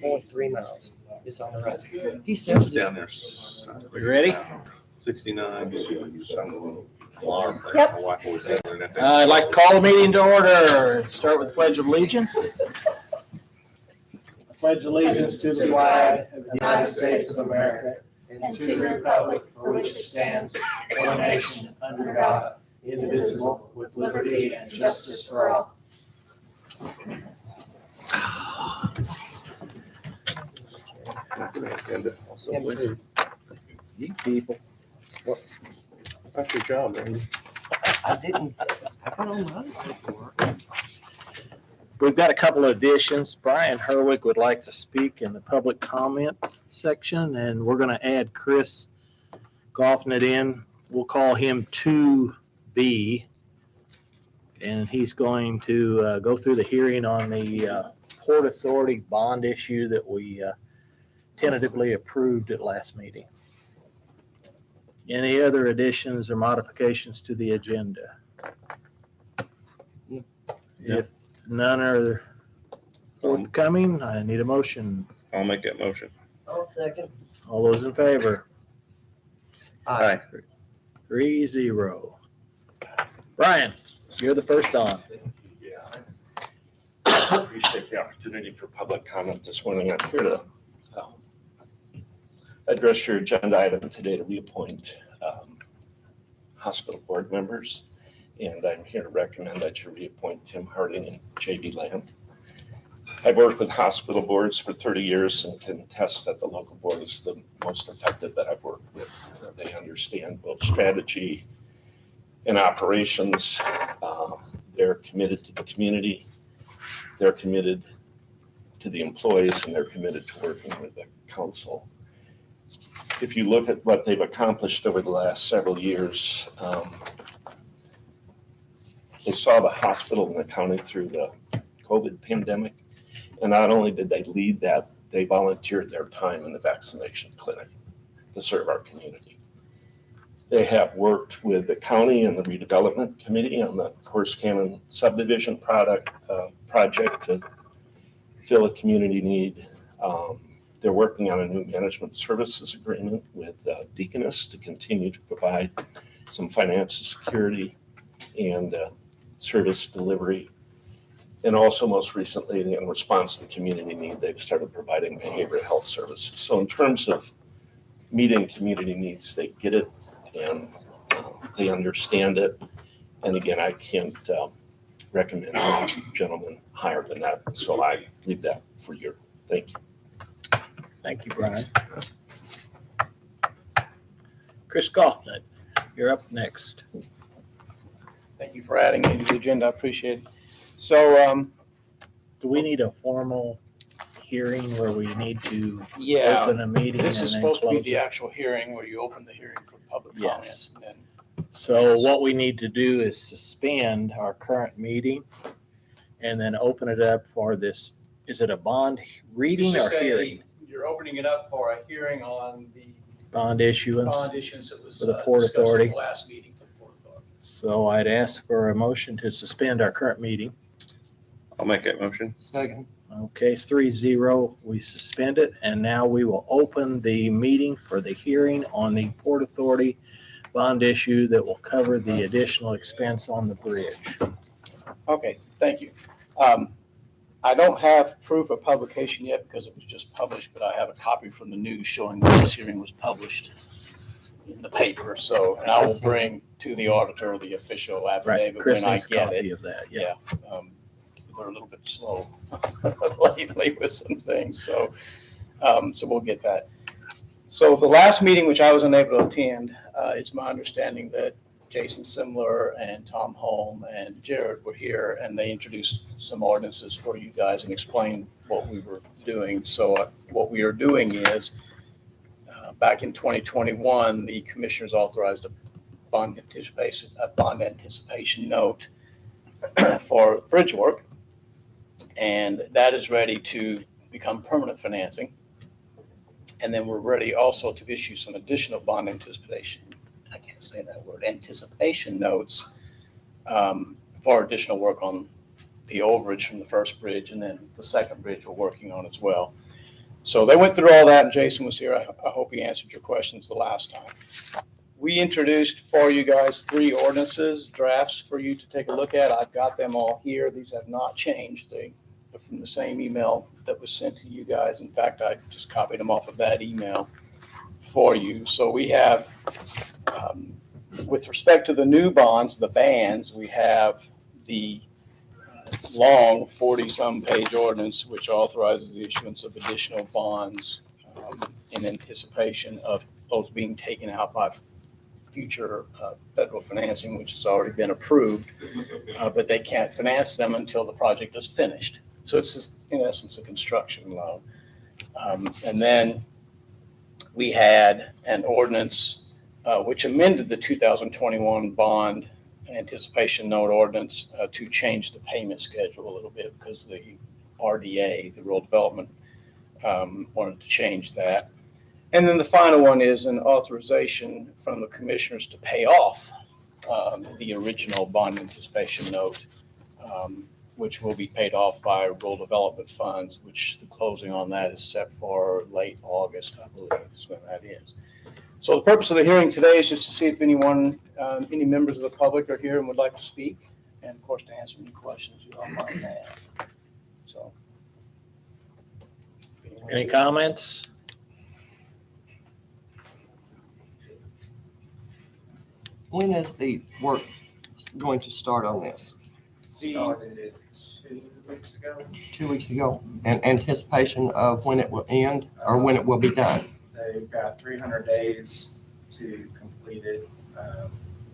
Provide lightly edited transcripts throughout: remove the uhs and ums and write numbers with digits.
3 miles. It's on the road. He says Down there. We ready? 69. Farm. Yep. My wife always said that. I'd like to call the meeting to order. Start with the Pledge of Allegiance. Pledge allegiance to the flag of the United States of America and to the republic for which it stands, one nation, under God, indivisible, with liberty and justice for all. And food. You people. That's your job, man. I didn't. I got on my paperwork. We've got a couple of additions. Brian Herwick would like to speak in the public comment section, and we're going to add Chris Goffnet in. We'll call him 2B, and he's going to go through the hearing on the Port Authority bond issue that we tentatively approved at last meeting. Any other additions or modifications to the agenda? If none are forthcoming, I need a motion. I'll make that motion. I'll second. All those in favor? Aye. 3-0. Brian, you're the first on. Yeah, I appreciate the opportunity for public comment this morning. I'm here to address your agenda item today to reappoint hospital board members. And I'm here to recommend that you reappoint Tim Harding and J.B. Lamb. I've worked with hospital boards for 30 years and can attest that the local board is the most effective that I've worked with. They understand both strategy and operations. They're committed to the community. They're committed to the employees, and they're committed to working with the council. If you look at what they've accomplished over the last several years, they saw the hospital and the county through the COVID pandemic. And not only did they lead that, they volunteered their time in the vaccination clinic to serve our community. They have worked with the county and the redevelopment committee on the Horse Cannon subdivision project to fill a community need. They're working on a new management services agreement with Deaconess to continue to provide some financial security and service delivery. And also most recently, in response to the community need, they've started providing behavioral health services. So in terms of meeting community needs, they get it and they understand it. And again, I can't recommend any gentleman higher than that. So I leave that for you. Thank you. Thank you, Brian. Chris Goffnet, you're up next. Thank you for adding me to the agenda. I appreciate it. So, Do we need a formal hearing where we need to yeah, open a meeting? this and is then supposed to be close the it? actual hearing where you open the hearing for public comments. Yes. And then So what we need to do is suspend our current meeting and then open it up for this. Is it a bond reading or hearing? You're opening it up for a hearing on the Bond issuance. bond issuance that was For the Port discussed at Authority. the last meeting for the Port Authority. So I'd ask for a motion to suspend our current meeting. I'll make that motion. Second. Okay, it's 3-0. We suspend it, and now we will open the meeting for the hearing on the Port Authority bond issue that will cover the additional expense on the bridge. Okay, thank you. I don't have proof of publication yet because it was just published, but I have a copy from the news showing that this hearing was published in the paper. So, and I will bring to the auditor the official Right, affidavit Chris when I needs a get copy it. of that, yeah. They're a little bit slow lately with some things, so we'll get that. So the last meeting, which I was unable to attend, it's my understanding that Jason Simler and Tom Holm and Jared were here, and they introduced some ordinances for you guys and explained what we were doing. So what we are doing is, back in 2021, the commissioners authorized a bond anticipation note for bridge work, and that is ready to become permanent financing. And then we're ready also to issue some additional bond anticipation. I can't say that word, anticipation notes for additional work on the overage from the first bridge and then the second bridge we're working on as well. So they went through all that, and Jason was here. I hope he answered your questions the last time. We introduced for you guys 3 ordinances, drafts for you to take a look at. I've got them all here. These have not changed. They're from the same email that was sent to you guys. In fact, I just copied them off of that email for you. So we have, with respect to the new bonds, the bans, we have the long 40-some page ordinance, which authorizes the issuance of additional bonds in anticipation of those being taken out by future federal financing, which has already been approved, but they can't finance them until the project is finished. So it's just, in essence, a construction loan. And then we had an ordinance which amended the 2021 bond anticipation note ordinance to change the payment schedule a little bit because the RDA, the Rural Development, wanted to change that. And then the final one is an authorization from the commissioners to pay off the original bond anticipation note, which will be paid off by rural development funds, which the closing on that is set for late August, I believe is when that is. So the purpose of the hearing today is just to see if anyone, any members of the public are here and would like to speak, and of course to answer any questions you all might have. So. Any comments? When is the work going to start on this? Started it 2 weeks ago. 2 weeks ago? And anticipation of when it will end or when it will be done? They've got 300 days to complete it,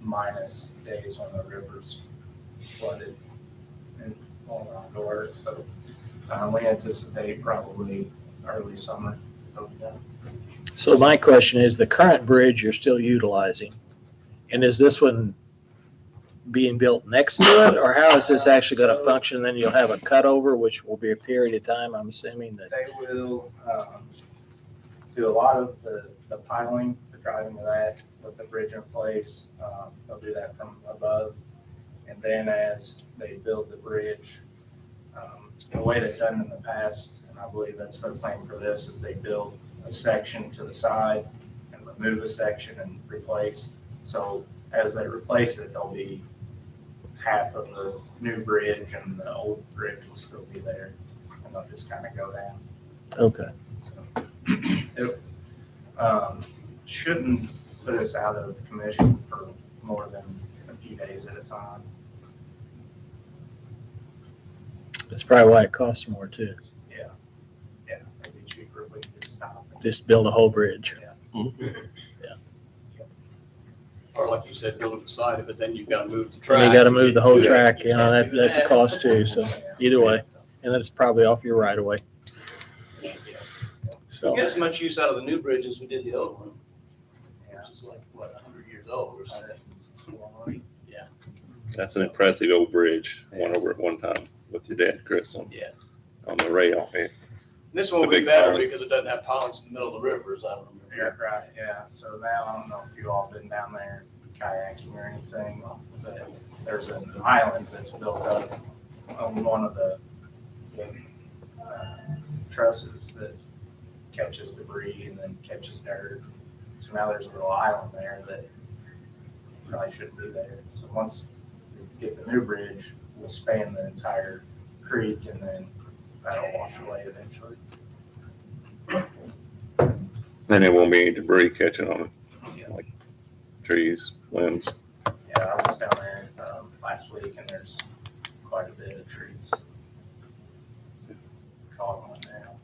minus days when the river's flooded and all around the work. So we anticipate probably early summer. It'll be done. So my question is, the current bridge you're still utilizing, and is this one being built next to it, or how is this actually going to function? Then you'll have a cutover, which will be a period of time, I'm assuming that. They will do a lot of the piling, the driving of that with the bridge in place. They'll do that from above. And then as they build the bridge, the way they've done in the past, and I believe that's their plan for this, is they build a section to the side and remove a section and replace. So as they replace it, there'll be half of the new bridge and the old bridge will still be there, and they'll just kind of go down. Okay. It shouldn't put us out of commission for more than a few days at a time. That's probably why it costs more too. Yeah, it'd be cheaper if we could just stop it. Just build a whole bridge. Or like you said, build it beside it, but then you've got to move the And track. you got to move the whole Yeah. track, you know, can't do that's a that. cost too. So either way, and then it's probably off your right of way. We So, get as much use out of the new bridge as we did the old one, Yeah. which is like, what, 100 years old or something? That's an impressive old bridge. Went over it one time with your dad, Chris, on Yeah. the rail. This one will The be big better pilot. because it doesn't have pilings in the middle of the river, as I remember. Yeah, right, yeah. So now, I don't know if you all been down there kayaking or anything, but there's an island that's built up on one of the trusses that catches debris and then catches dirt. So now there's a little island there that probably shouldn't be there. So once we get the new bridge, we'll span the entire creek and then that'll wash away eventually. Then there won't be any debris catching on it, Yeah. like trees, limbs. Yeah, I was down there last week and there's quite a bit of trees caught on now.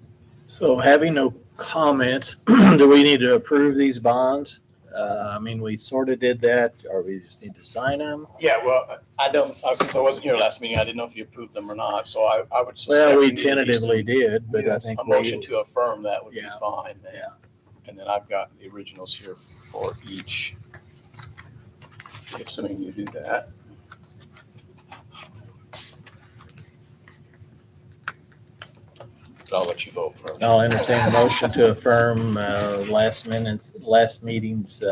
so having no comments, do we need to approve these bonds? I mean, we sort of did that, or we just need to sign them? Yeah, well, since I wasn't here last meeting, I didn't know if you approved them or not, so I would suspect. Well, we need at least tentatively did, but I think A motion we, to affirm that would be Yeah. fine then. Yeah. And then I've got the originals here for each. Assuming you do that. But I'll let you vote first. I'll entertain a motion to affirm last meeting's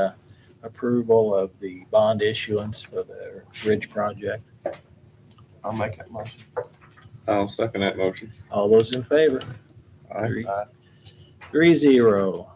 approval of the bond issuance for the bridge project. I'll make that motion. I'll second that motion. All those in favor? Aye. 3-0.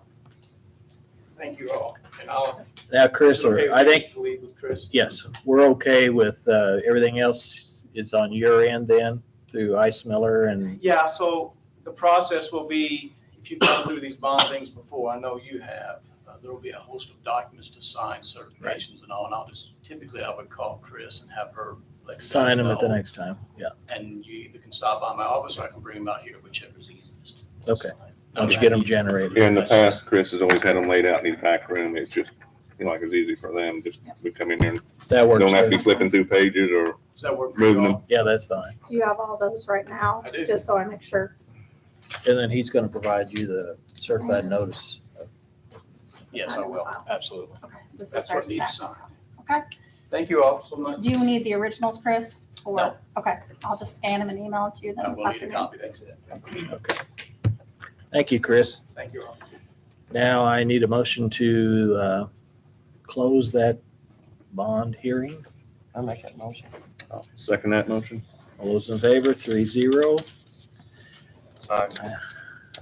Thank you all. And I'll. Now, Chris, Is it okay I with think, us to leave with Chris? yes, we're okay with everything else is on your end then through Ice Miller and, Yeah, so the process will be, if you've gone through these bond things before, I know you have, there will be a host of documents to sign, certifications and all, and I'll just, typically I would call Chris and have her let you guys sign them at the know. next time. Yeah. And you either can stop by my office or I can bring them out here, whichever's easiest. Okay. I'll just get them generated. Yeah, in the past, Chris has always had them laid out in his back room. It's just, like it's easy for them. Just we come in here and That works. don't have to be good. flipping through pages or Does that work for you moving them. all? Yeah, that's fine. Do you have all those right now? I do. Just so I make sure. And then he's going to provide you the certified notice. Yes, I will, absolutely. Okay, this is That's our what needs stack. signed. Okay. Thank you all so much. Do you need the originals, Chris? Or, No. okay, I'll just scan them and email it to you then I this will need a afternoon. copy, that's it. Okay. Thank you, Chris. Thank you all. Now I need a motion to close that bond hearing. I make that motion. I'll second that motion. All those in favor, 3-0. Aye.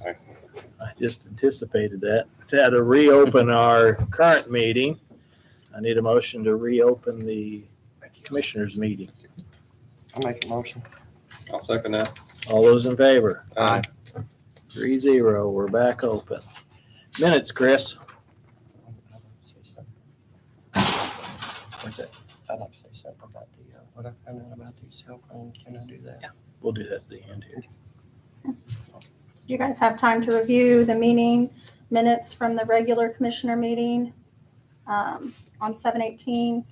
I just anticipated that. To reopen our current meeting, I need a motion to reopen the Commissioners meeting. I make a motion. I'll second that. All those in favor? Aye. 3-0, we're back open. Minutes, Chris. What's that? I'd like to say something about the, what I found out about the cell phone. Can I do that? Yeah. We'll do that at the end here. Do you guys have time to review the meeting minutes from the regular commissioner meeting on 7/18,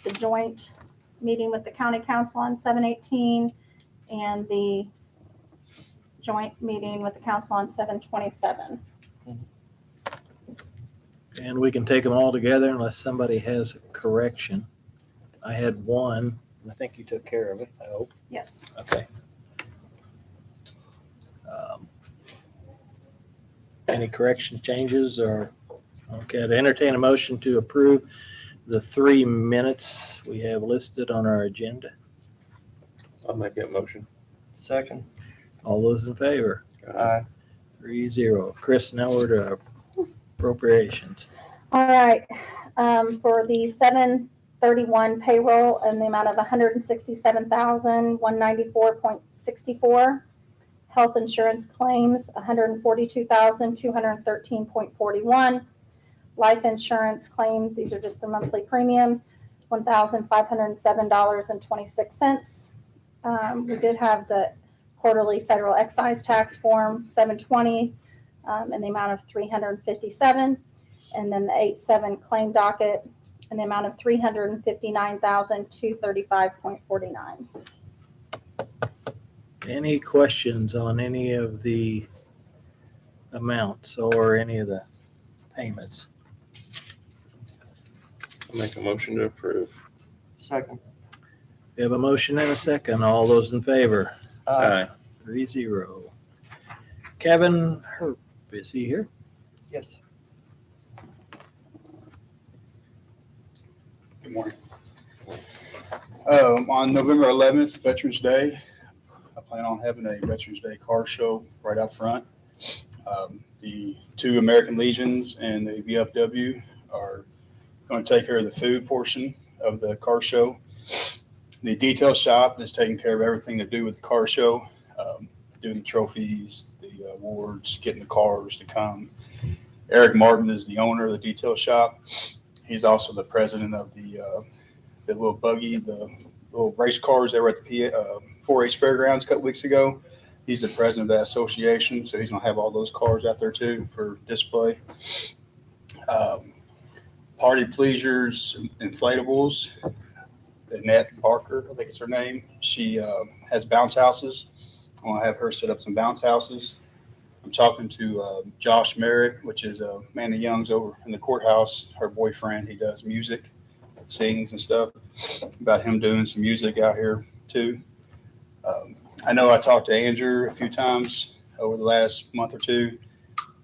the joint meeting with the county council on 7/18, and the joint meeting with the council on 7/27? And we can take them all together unless somebody has a correction. I had one, and I think you took care of it, I hope. Yes. Okay. Any correction changes or, okay, to entertain a motion to approve the 3 minutes we have listed on our agenda. I'll make that motion. Second. All those in favor? Aye. 3-0. Chris, now we're to appropriations. All right, for the 7/31 payroll in the amount of $167,194.64. Health insurance claims, $142,213.41. Life insurance claim, these are just the monthly premiums, $1,507.26. We did have the quarterly federal excise tax form, 720, in the amount of $357. And then the 8/7 claim docket in the amount of $359,235.49. Any questions on any of the amounts or any of the payments? I'll make a motion to approve. Second. We have a motion and a second. All those in favor? Aye. 3-0. Kevin Herb, is he here? Yes. Good morning. On November 11th, Veterans Day, I plan on having a Veterans Day car show right out front. The 2 American Legions and the VFW are going to take care of the food portion of the car show. The detail shop is taking care of everything to do with the car show, doing the trophies, the awards, getting the cars to come. Eric Martin is the owner of the detail shop. He's also the president of the little buggy, the little race cars that were at the 4-H fairgrounds a couple weeks ago. He's the president of that association, so he's going to have all those cars out there too for display. Party Pleasures Inflatables, Annette Barker, I think it's her name. She has bounce houses. I want to have her set up some bounce houses. I'm talking to Josh Merritt, which is Amanda Young's over in the courthouse. Her boyfriend, he does music, sings and stuff, about him doing some music out here too. I know I talked to Andrew a few times over the last month or two.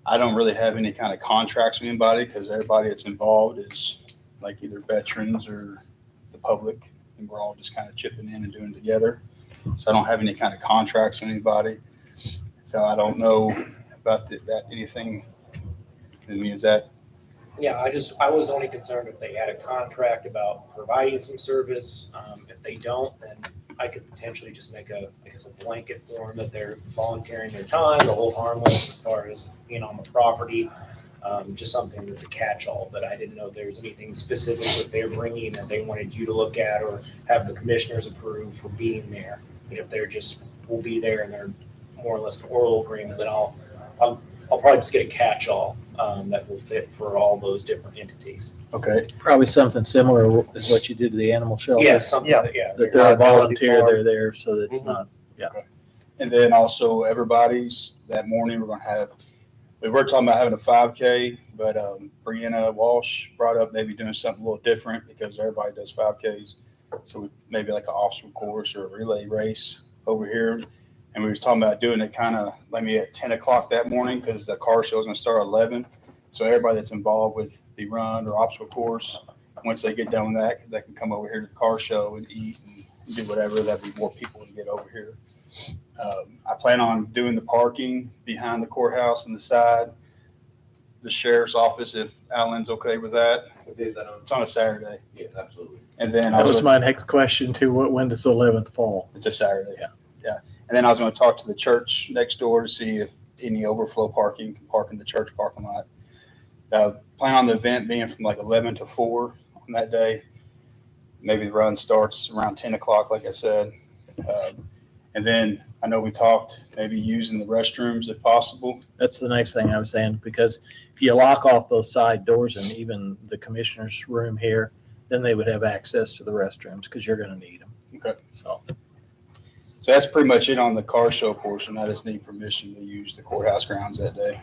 I don't really have any kind of contracts with anybody because everybody that's involved is like either veterans or the public, and we're all just kind of chipping in and doing it together. So I don't have any kind of contracts with anybody. So I don't know about that? Anything? I mean, is that, Yeah, I was only concerned if they had a contract about providing some service. If they don't, then I could potentially just make a blanket form that they're volunteering their time, the whole harmless as far as being on the property. Just something that's a catch-all, but I didn't know if there was anything specific that they're bringing that they wanted you to look at or have the commissioners approve for being there. But if they're just, we'll be there and they're more or less an oral agreement, then I'll probably just get a catch-all that will fit for all those different entities. okay? Probably something similar is what you did to the animal shelter. Yeah, something, Yeah. yeah. That they're a volunteer, they're there, so that it's not, And then also everybody's, that morning, we're gonna have, we were talking about having a 5K, but Brianna Walsh brought up maybe doing something a little different because everybody does 5Ks. So maybe like an obstacle course or a relay race over here. And we was talking about doing it kind of maybe at 10 o'clock that morning because the car show is gonna start at 11. So everybody that's involved with the run or obstacle course, once they get done with that, they can come over here to the car show and eat and do whatever. That'd be more people to get over here. I plan on doing the parking behind the courthouse on the side, the sheriff's office, if Alan's okay with that. What day is that on? It's on a Saturday. Yeah, absolutely. And then that was my next question too. When does the 11th fall? it's a Saturday. Yeah. Yeah. And then I was going to talk to the church next door to see if any overflow parking can park in the church parking lot. Plan on the event being from like 11 to 4 on that day. Maybe the run starts around 10 o'clock, like I said. And then I know we talked maybe using the restrooms if possible. That's the next thing I was saying, because if you lock off those side doors and even the commissioner's room here, then they would have access to the restrooms because you're going to need them. Okay. So So that's pretty much it on the car show portion. I just need permission to use the courthouse grounds that day.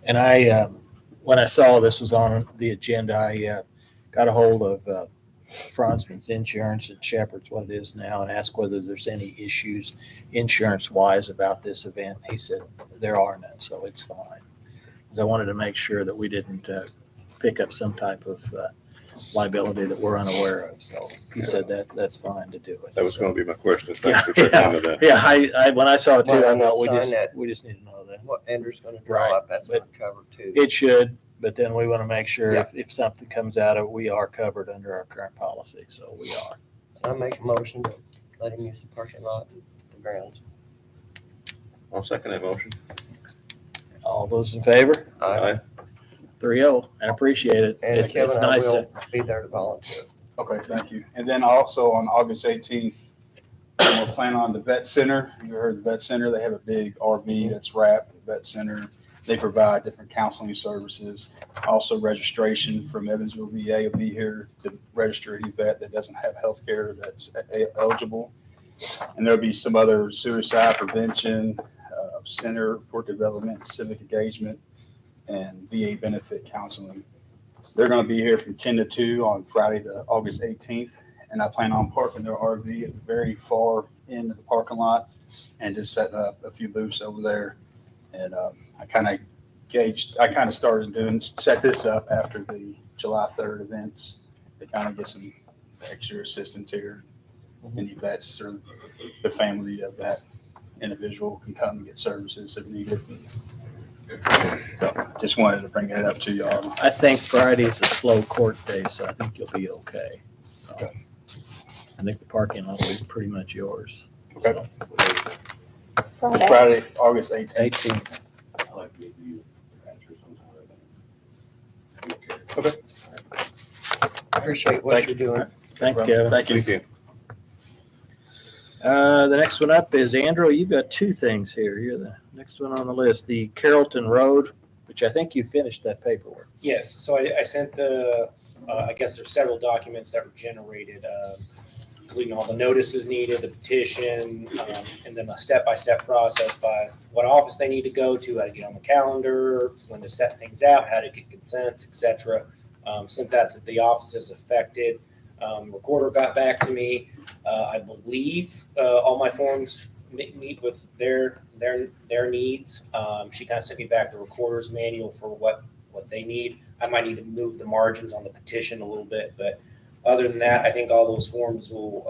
And I, when I saw this was on the agenda, I got a hold of Franzman's Insurance and Shepherd's, what it is now, and asked whether there's any issues insurance-wise about this event. He said there are none, so it's fine. 'Cause I wanted to make sure that we didn't pick up some type of liability that we're unaware of. So he said that's fine to do it. That was going to be my question. Yeah, Thanks for checking into that. Yeah, I when I saw it too, Well, I and thought sign that. we just need to know that. What Andrew's gonna draw Right, up, that's but- not covered too. It should, but then we want to make sure Yeah. if something comes out of it, we are covered under our current policy, so we are. So I make a motion to let him use the parking lot and the grounds. I'll second that motion. All those in favor? Aye. 3-0, I appreciate it. And It's Kevin, I nice to, will be there to volunteer. Okay, thank you. And then also on August 18th, we're planning on the vet center. You heard the vet center, they have a big RV that's wrapped vet center. They provide different counseling services. Also registration from Evansville VA will be here to register any vet that doesn't have health care that's eligible. And there'll be some other suicide prevention, center for development, civic engagement, and VA benefit counseling. They're going to be here from 10 to 2 on Friday, the August 18th. And I plan on parking their RV at the very far end of the parking lot and just setting up a few booths over there. And I kind of started set this up after the July 3rd events to kind of get some extra assistance here. Any vets or the family of that individual can come and get services if needed. So I just wanted to bring that up to y'all. I think Friday is a slow court day, so I think you'll be okay. So Okay. I think the parking lot will be pretty much yours. Okay. Friday. Friday, August 18th. 18th. I like to give you the answer sometime. Okay. Appreciate what Thank you're doing. Thank you, Kevin. Thank you. Thank you. The next one up is Andrew. You've got two things here. You're the next one on the list, the Carrollton Road, which I think you finished that paperwork. Yes, so I sent I guess there's several documents that were generated, including all the notices needed, the petition, and then a step-by-step process by what office they need to go to, how to get on the calendar, when to set things out, how to get consents, et cetera. Sent that to the offices affected. Recorder got back to me. I believe all my forms meet with their needs. She kind of sent me back the recorder's manual for what they need. I might need to move the margins on the petition a little bit, but other than that, I think all those forms will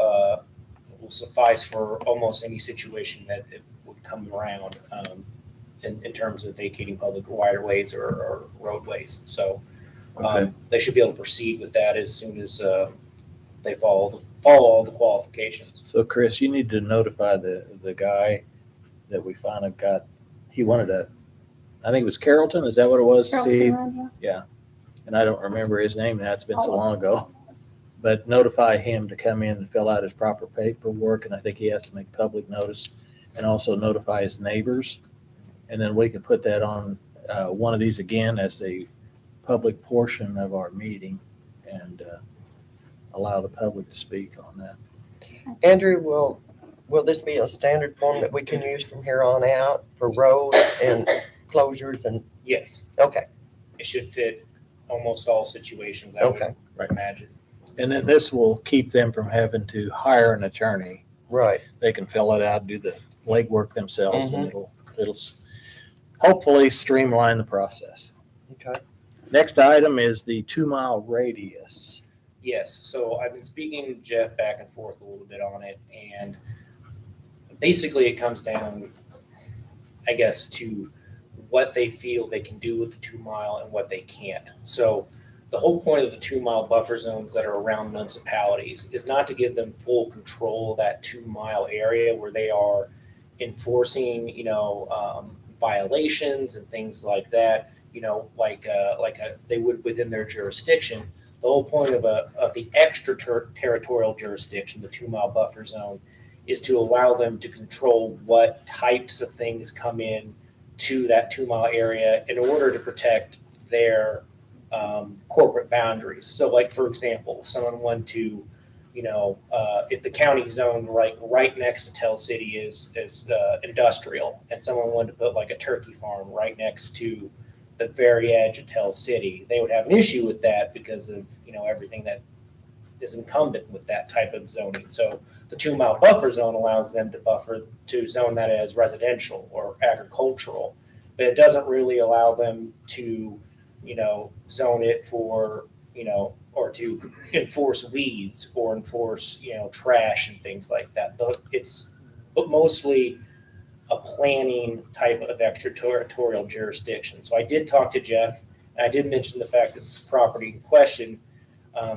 suffice for almost any situation that it would come around. in terms of vacating public right of ways or roadways. So Okay. they should be able to proceed with that as soon as they follow all the qualifications. So Chris, you need to notify the guy that we finally got, he wanted I think it was Carrollton, is that what it was, Carrollton Steve? Road, yeah. And I don't remember his name now, it's been so Oh. long ago. But notify him to come in and fill out his proper paperwork, and I think he has to make public notice, and also notify his neighbors. And then we can put that on one of these again as a public portion of our meeting, and allow the public to speak on that. Andrew, will this be a standard form that we can use from here on out for roads and closures and, Yes, okay, it should fit almost all situations, I okay, would imagine. And then this will keep them from having to hire an attorney. right. They can fill it out, do the legwork themselves, and Mhm. it'll hopefully streamline the process. Okay. Next item is the 2-mile radius. Yes, so I've been speaking to Jeff back and forth a little bit on it, and basically it comes down, I guess, to what they feel they can do with the 2-mile and what they can't. So the whole point of the 2-mile buffer zones that are around municipalities is not to give them full control of that 2-mile area where they are enforcing, violations and things like that, they would within their jurisdiction. The whole point of the extraterritorial jurisdiction, the 2-mile buffer zone, is to allow them to control what types of things come in to that 2-mile area in order to protect their corporate boundaries. So, like for example, if someone wanted to, if the county zone right next to Tell City is industrial, and someone wanted to put like a turkey farm right next to the very edge of Tell City, they would have an issue with that because of everything that is incumbent with that type of zoning. So the 2-mile buffer zone allows them to zone that as residential or agricultural, but it doesn't really allow them to zone it for or to enforce weeds or enforce trash and things like that. It's mostly a planning type of extraterritorial jurisdiction. So I did talk to Jeff, and I did mention the fact that this property in question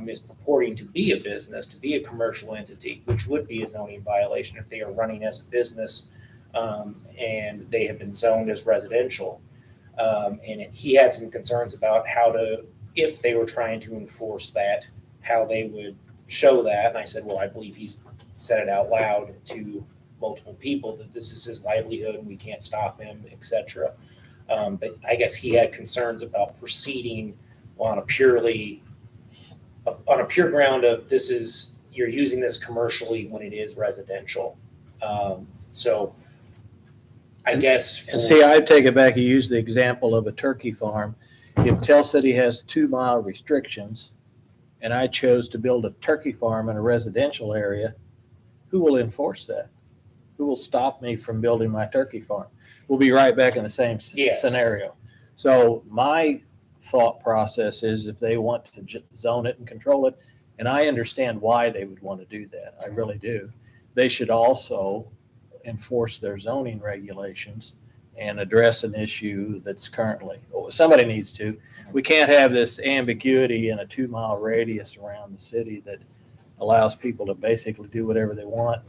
is purporting to be a business, to be a commercial entity, which would be a zoning violation if they are running as a business and they have been zoned as residential. He had some concerns about if they were trying to enforce that, how they would show that. And I said, well, I believe he's said it out loud to multiple people that this is his livelihood and we can't stop him, etc. But I guess he had concerns about proceeding on a pure ground of you're using this commercially when it is residential. So I guess. And see, I take it back, you use the example of a turkey farm. If Tell City has 2-mile restrictions and I chose to build a turkey farm in a residential area, who will enforce that? Who will stop me from building my turkey farm? We'll be right back in the same scenario. So my thought process is if they want to zone it and control it, and I understand why they would want to do that, I really do, they should also enforce their zoning regulations and address an issue that's currently, somebody needs to. We can't have this ambiguity in a 2-mile radius around the city that allows people to basically do whatever they want,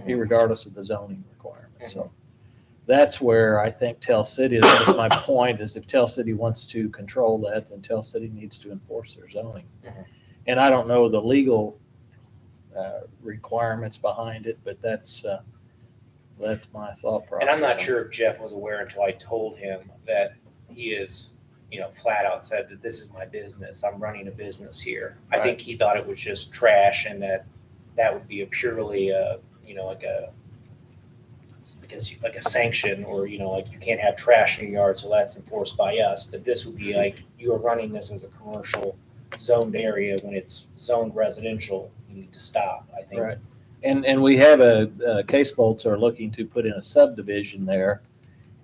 regardless of the zoning requirements. So that's where I think Tell City, that's my point, is if Tell City wants to control that, then Tell City needs to enforce their zoning. And I don't know the legal requirements behind it, but that's my thought process. And I'm not sure if Jeff was aware until I told him that he is, flat out said that this is my business. I'm running a business here. I think he thought it was just trash and that would be a purely, like a sanction or, like you can't have trash in your yard, so that's enforced by us. But this would be like you are running this as a commercial zoned area when it's zoned residential. You need to stop, I think. Right. And we have Case Bolts are looking to put in a subdivision there,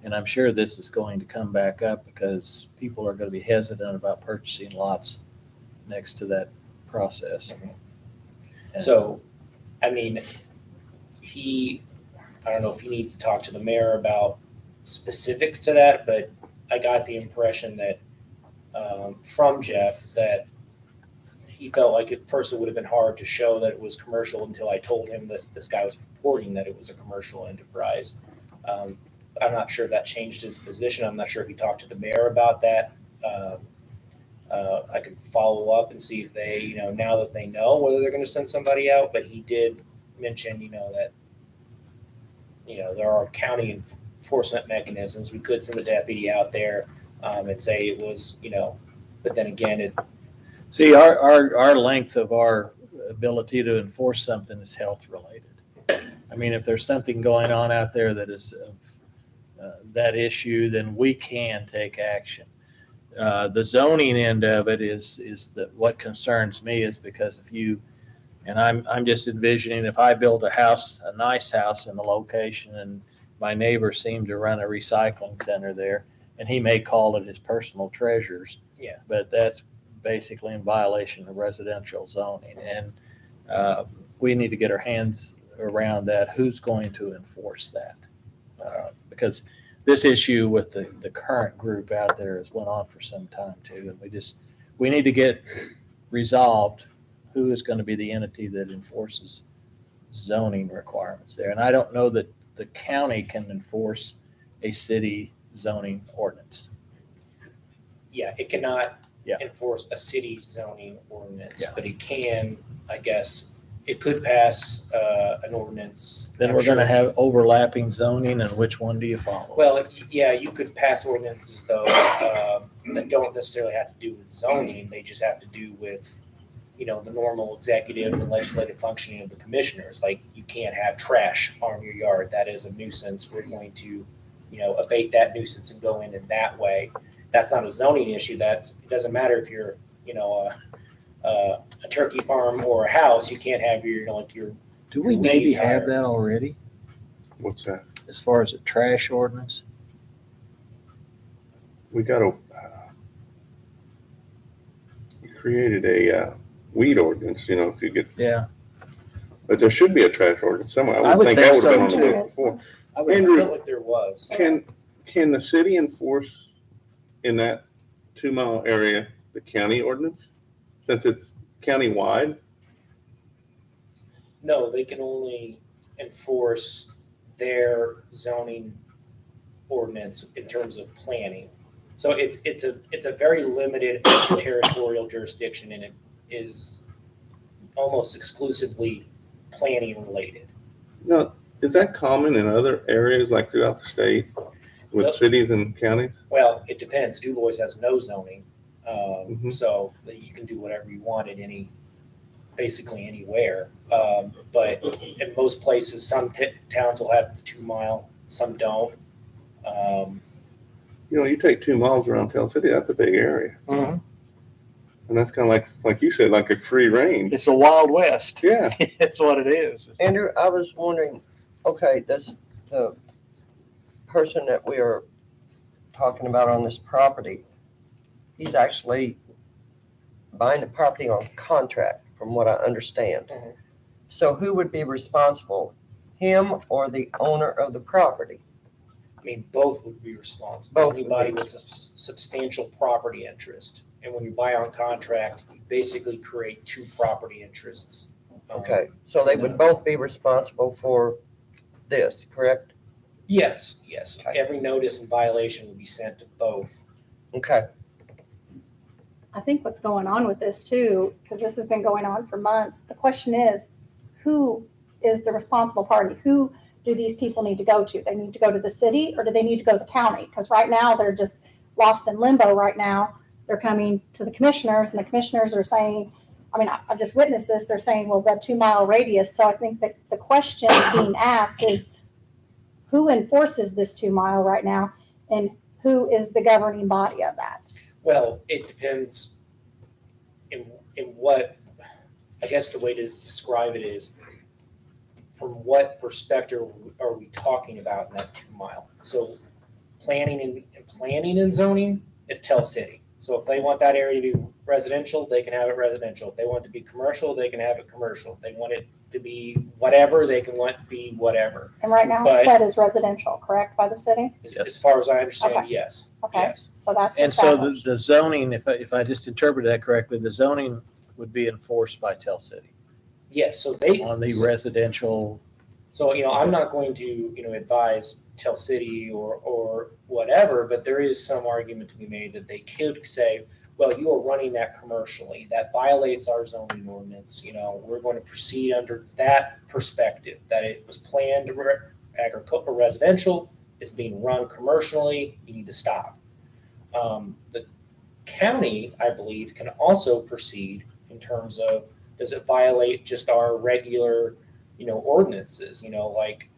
and I'm sure this is going to come back up because people are going to be hesitant about purchasing lots next to that process. So, I mean, I don't know if he needs to talk to the mayor about specifics to that, but I got the impression that from Jeff that he felt like at first it would have been hard to show that it was commercial until I told him that this guy was reporting that it was a commercial enterprise. I'm not sure if that changed his position. I'm not sure if he talked to the mayor about that. I could follow up and see if they, now that they know whether they're going to send somebody out, but he did mention, that, there are county enforcement mechanisms. We could send a deputy out there and say it was, but then again, See, our length of our ability to enforce something is health related. I mean, if there's something going on out there that is that issue, then we can take action. The zoning end of it is that what concerns me is because if you, and I'm just envisioning if I build a house, a nice house in the location, and my neighbor seemed to run a recycling center there, and he may call it his personal treasures. Yeah. But that's basically in violation of residential zoning, and we need to get our hands around that. Who's going to enforce that? Because this issue with the current group out there has went on for some time too, and we need to get resolved who is going to be the entity that enforces zoning requirements there. And I don't know that the county can enforce a city zoning ordinance. yeah, it cannot Yeah. enforce a city zoning ordinance, Yeah. but it can, I guess, it could pass an ordinance. Then I'm we're going to sure- have overlapping zoning, and which one do you follow? Well, yeah, you could pass ordinances though that don't necessarily have to do with zoning. They just have to do with, the normal executive and legislative functioning of the commissioners. Like you can't have trash on your yard. That is a nuisance. We're going to, abate that nuisance and go in that way. That's not a zoning issue. It doesn't matter if you're, a turkey farm or a house. You can't have your Do we weeds maybe have higher. that already What's that? as far as a trash ordinance? We created a weed ordinance, if you get, Yeah. but there should be a trash ordinance somewhere. I I would think that think would have been on so, the too. list before. I would- I Andrew, felt like there was. Can the city enforce in that 2-mile area the county ordinance? Since it's county-wide? No, they can only enforce their zoning ordinance in terms of planning. So it's a very limited territorial jurisdiction, and it is almost exclusively planning related. No, is that common in other areas like throughout the state with Nope. cities and counties? Well, it depends. Du Bois has no zoning, Mhm. so that you can do whatever you want at basically anywhere. But in most places, some towns will have the 2-mile, some don't. You take 2 miles around Tell City, that's a big area. Mhm. And that's kind of like you said, like a free range. It's a Wild West. Yeah. It's what it is. Andrew, I was wondering, okay, the person that we are talking about on this property, he's actually buying the property on contract, from what I understand. Mhm. So who would be responsible, him or the owner of the property? I mean, both would be responsible. Both would Anybody be. with a substantial property interest. And when you buy on contract, you basically create 2 property interests. Okay, so they would both be responsible for this, correct? Yes. Okay. Every notice and violation would be sent to both. Okay, I think what's going on with this too, because this has been going on for months, the question is, who is the responsible party? Who do these people need to go to? They need to go to the city or do they need to go to the county? Because right now they're just lost in limbo right now. They're coming to the commissioners and the commissioners are saying, I've just witnessed this. They're saying, well, that 2-mile radius. So I think that the question being asked is who enforces this 2-mile right now and who is the governing body of that? Well, it depends in what, I guess the way to describe it is, from what perspective are we talking about in that 2-mile? So planning and zoning is Tell City. So if they want that area to be residential, they can have it residential. If they want it to be commercial, they can have it commercial. If they want it to be whatever, they can want to be whatever. And right now But- it's set as residential, correct, by the city? As far as I understand, Okay. yes. Okay. Yes. So that's And so established. the zoning, if I just interpreted that correctly, the zoning would be enforced by Tell City Yes, so they. on the residential. So, I'm not going to, advise Tell City or whatever, but there is some argument to be made that they could say, well, you are running that commercially. That violates our zoning ordinance. We're going to proceed under that perspective, that it was planned agricultural residential, it's being run commercially, you need to stop. The county, I believe, can also proceed in terms of, does it violate just our regular ordinances, like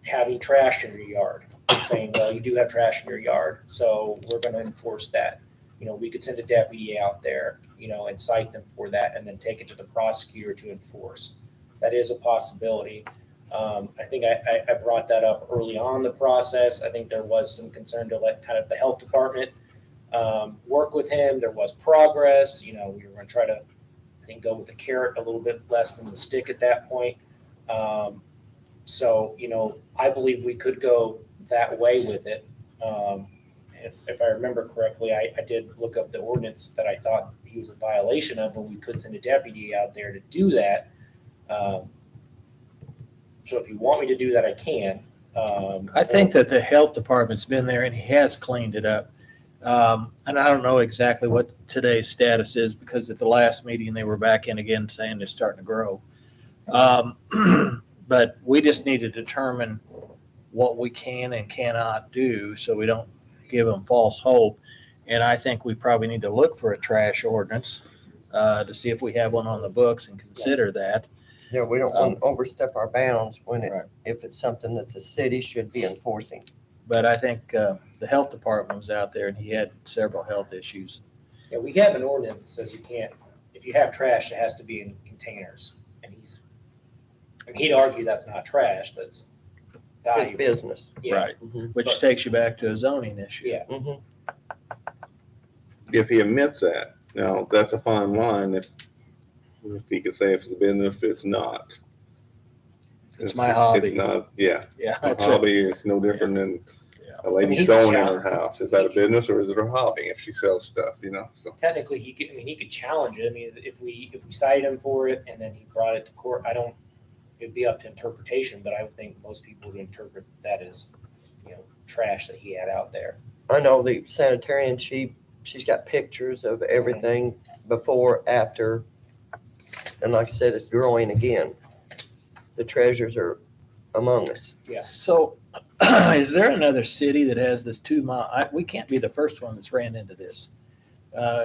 having trash in your yard, saying, well, you do have trash in your yard, so we're going to enforce that. We could send a deputy out there, and cite them for that, and then take it to the prosecutor to enforce. That is a possibility. I think I brought that up early on in the process. I think there was some concern to let kind of the health department work with him. There was progress. We were going to try to, I think, go with the carrot a little bit less than the stick at that point. So, I believe we could go that way with it. If I remember correctly, I did look up the ordinance that I thought he was a violation of, but we could send a deputy out there to do that. So if you want me to do that, I can. I think that the health department's been there and he has cleaned it up. And I don't know exactly what today's status is because at the last meeting, they were back in again saying they're starting to grow. But we just need to determine what we can and cannot do so we don't give them false hope. And I think we probably need to look for a trash ordinance to see if we have one on the books and consider that. Yeah, we don't want to overstep our bounds Right. if it's something that the city should be enforcing. But I think the health department was out there and he had several health issues. Yeah, we have an ordinance that says you can't, if you have trash, it has to be in containers. And he'd argue that's not trash, that's It's valuable. business. Yeah. Right. Mhm. Which takes you back to a zoning issue. Yeah. Mhm. If he admits that, now, that's a fine line if he could say if it's a business, if it's not. It's my hobby. It's not, yeah. Yeah. A that's it. hobby is no different than Yeah. a lady I mean, he sewing could in her house. Is that a business or is it a hobby if she sells stuff, so. Technically, he could challenge it. I mean, if we cite him for it and then he brought it to court, it'd be up to interpretation, but I would think most people would interpret that as, trash that he had out there. I know the sanitarian, she's got pictures of everything before, after, and like I said, it's growing again. The treasures are among us. Yeah. So is there another city that has this 2 mile? We can't be the first one that's ran into this.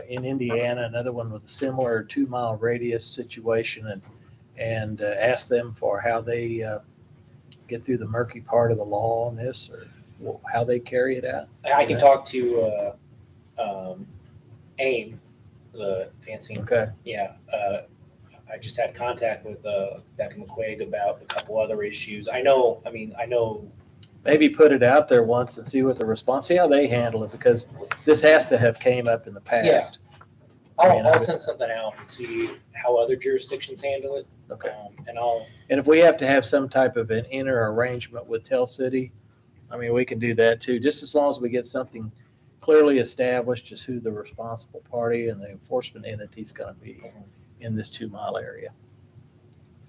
In Indiana, another one with a similar 2 mile radius situation and ask them for how they get through the murky part of the law on this or how they carry it out. I can talk to AIM, the fancy. Okay. Yeah. I just had contact with Becca McQuaig about a couple other issues. I know. Maybe put it out there once and see what the response, see how they handle it because this has to have came up in the past. I'll send something out and see how other jurisdictions handle it. Okay. And if we have to have some type of an inner arrangement with Tell City, I mean, we can do that too, just as long as we get something clearly established as who the responsible party and the enforcement entity is going to be in this 2 mile area.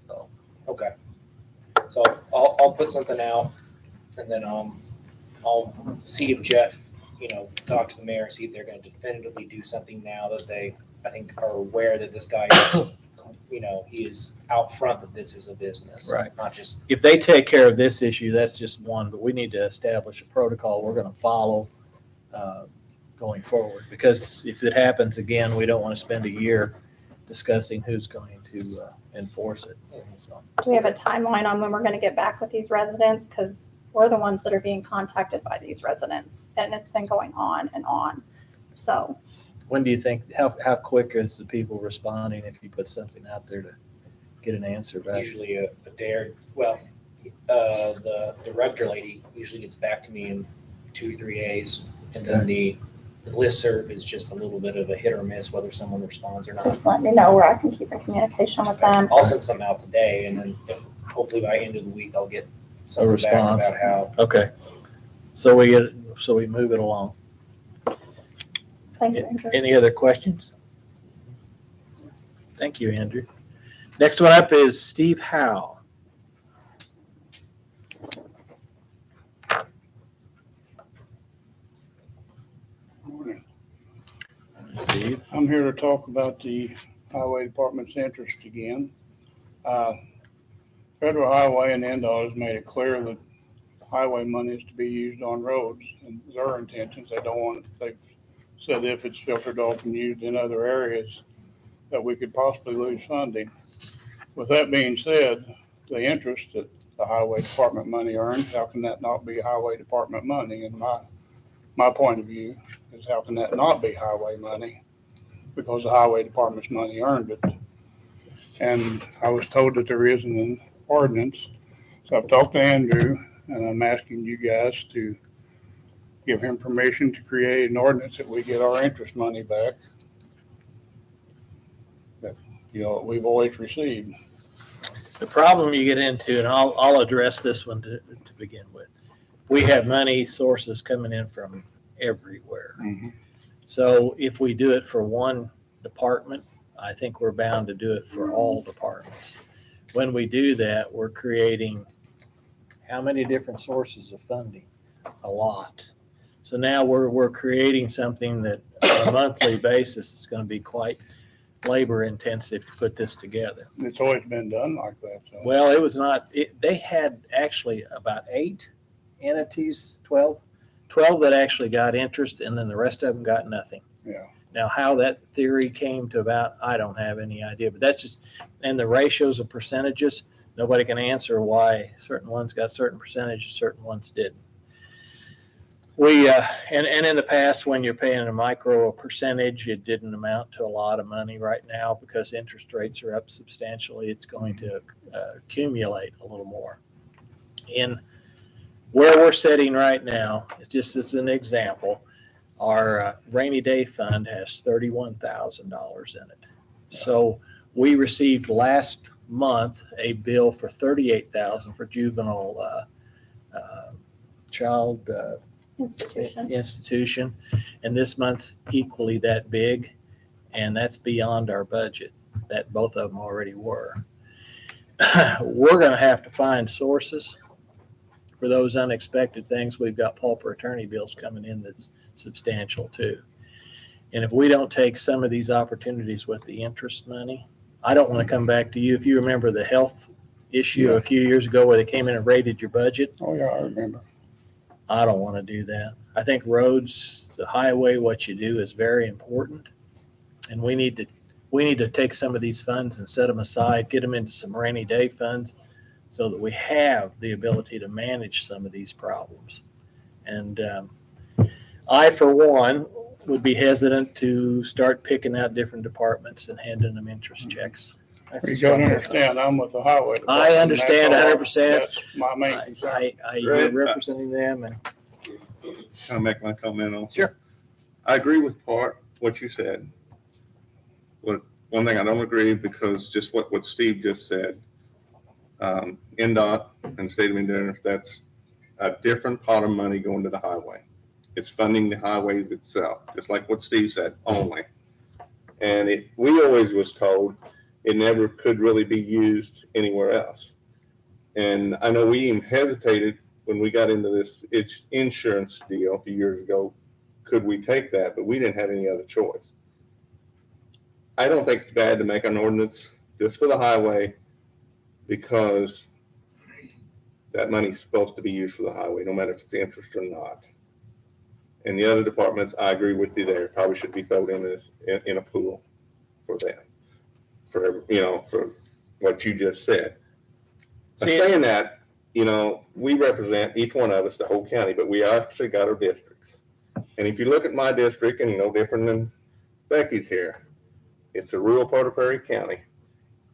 So, okay. So I'll put something out and then I'll see if Jeff, talk to the mayor, see if they're going to definitively do something now that they, I think, are aware that this guy is, he is out front that this is a business. Right. Not just, if they take care of this issue, that's just one, but we need to establish a protocol we're going to follow going forward. Because if it happens again, we don't want to spend a year discussing who's going to enforce it. So, Do we have a timeline on when we're going to get back with these residents? Because we're the ones that are being contacted by these residents and it's been going on and on. So when do you think, how quick is the people responding if you put something out there to get an answer back? usually a day or, well, the director lady usually gets back to me in 2 or 3 days. And then the the listserv is just a little bit of a hit or miss whether someone responds or not. Just let me know where I can keep in communication with them. I'll send something out today, and then hopefully by end of the week, I'll get something back response. about how. Okay. So we move it along. Thank you, Andrew. Any other questions? Thank you, Andrew. Next one up is Steve Howe. Morning. Steve. I'm here to talk about the Highway Department's interest again. Federal Highway and NDOT has made it clear that highway money is to be used on roads, and their intentions, they've said if it's filtered off and used in other areas, that we could possibly lose funding. With that being said, the interest that the Highway Department money earns, how can that not be Highway Department money? And my point of view is, how can that not be highway money? Because the Highway Department's money earned it. And I was told that there isn't an ordinance. So I've talked to Andrew, and I'm asking you guys to give him permission to create an ordinance that we get our interest money back that, we've always received. The problem you get into, and I'll address this one to begin with. We have money sources coming in from everywhere. Mm-hmm. So if we do it for one department, I think we're bound to do it for all departments. When we do that, we're creating how many different sources of funding? A lot. So now we're creating something that on a monthly basis is going to be quite labor intensive to put this together. It's always been done like that. So. Well, it was not, they had actually about 8 entities, 12 that actually got interest, and then the rest of them got nothing. Yeah. Now, how that theory came to about, I don't have any idea, but that's just, and the ratios of percentages, nobody can answer why certain ones got certain percentages, certain ones didn't. We, and in the past, when you're paying a micro percentage, it didn't amount to a lot of money. Right now, because interest rates are up substantially, it's going to accumulate a little more. In where we're sitting right now, it's just as an example, our rainy day fund has $31,000 in it. So we received last month a bill for $38,000 for juvenile child institution, and this month's equally that big, and that's beyond our budget. That both of them already were. We're going to have to find sources for those unexpected things. We've got pauper attorney bills coming in that's substantial too. And if we don't take some of these opportunities with the interest money, I don't want to come back to you. If you remember the health issue a few years ago where they came in and raided your budget. Oh yeah, I remember. I don't want to do that. I think roads, the highway, what you do is very important. And we need to take some of these funds and set them aside, get them into some rainy day funds so that we have the ability to manage some of these problems. And I, for one, would be hesitant to start picking out different departments and handing them interest checks. You gotta understand, I'm with the highway department. I understand 100%. That's my main concern. You're representing them. And Can I make my comment on? Sure. I agree with what you said. One thing I don't agree, because just what Steve just said, NDOT and the state of Indiana, that's a different pot of money going to the highway. It's funding the highways itself, just like what Steve said, only. And we always was told it never could really be used anywhere else. And I know we even hesitated when we got into this insurance deal a few years ago. Could we take that? But we didn't have any other choice. I don't think it's bad to make an ordinance just for the highway, because that money's supposed to be used for the highway, no matter if it's interest or not. And the other departments, I agree with you there, probably should be thrown in a pool for them, for what you just said. Saying that, we represent, each one of us, the whole county, but we actually got our districts. And if you look at my district, and different than Becky's here, it's a rural part of Prairie County.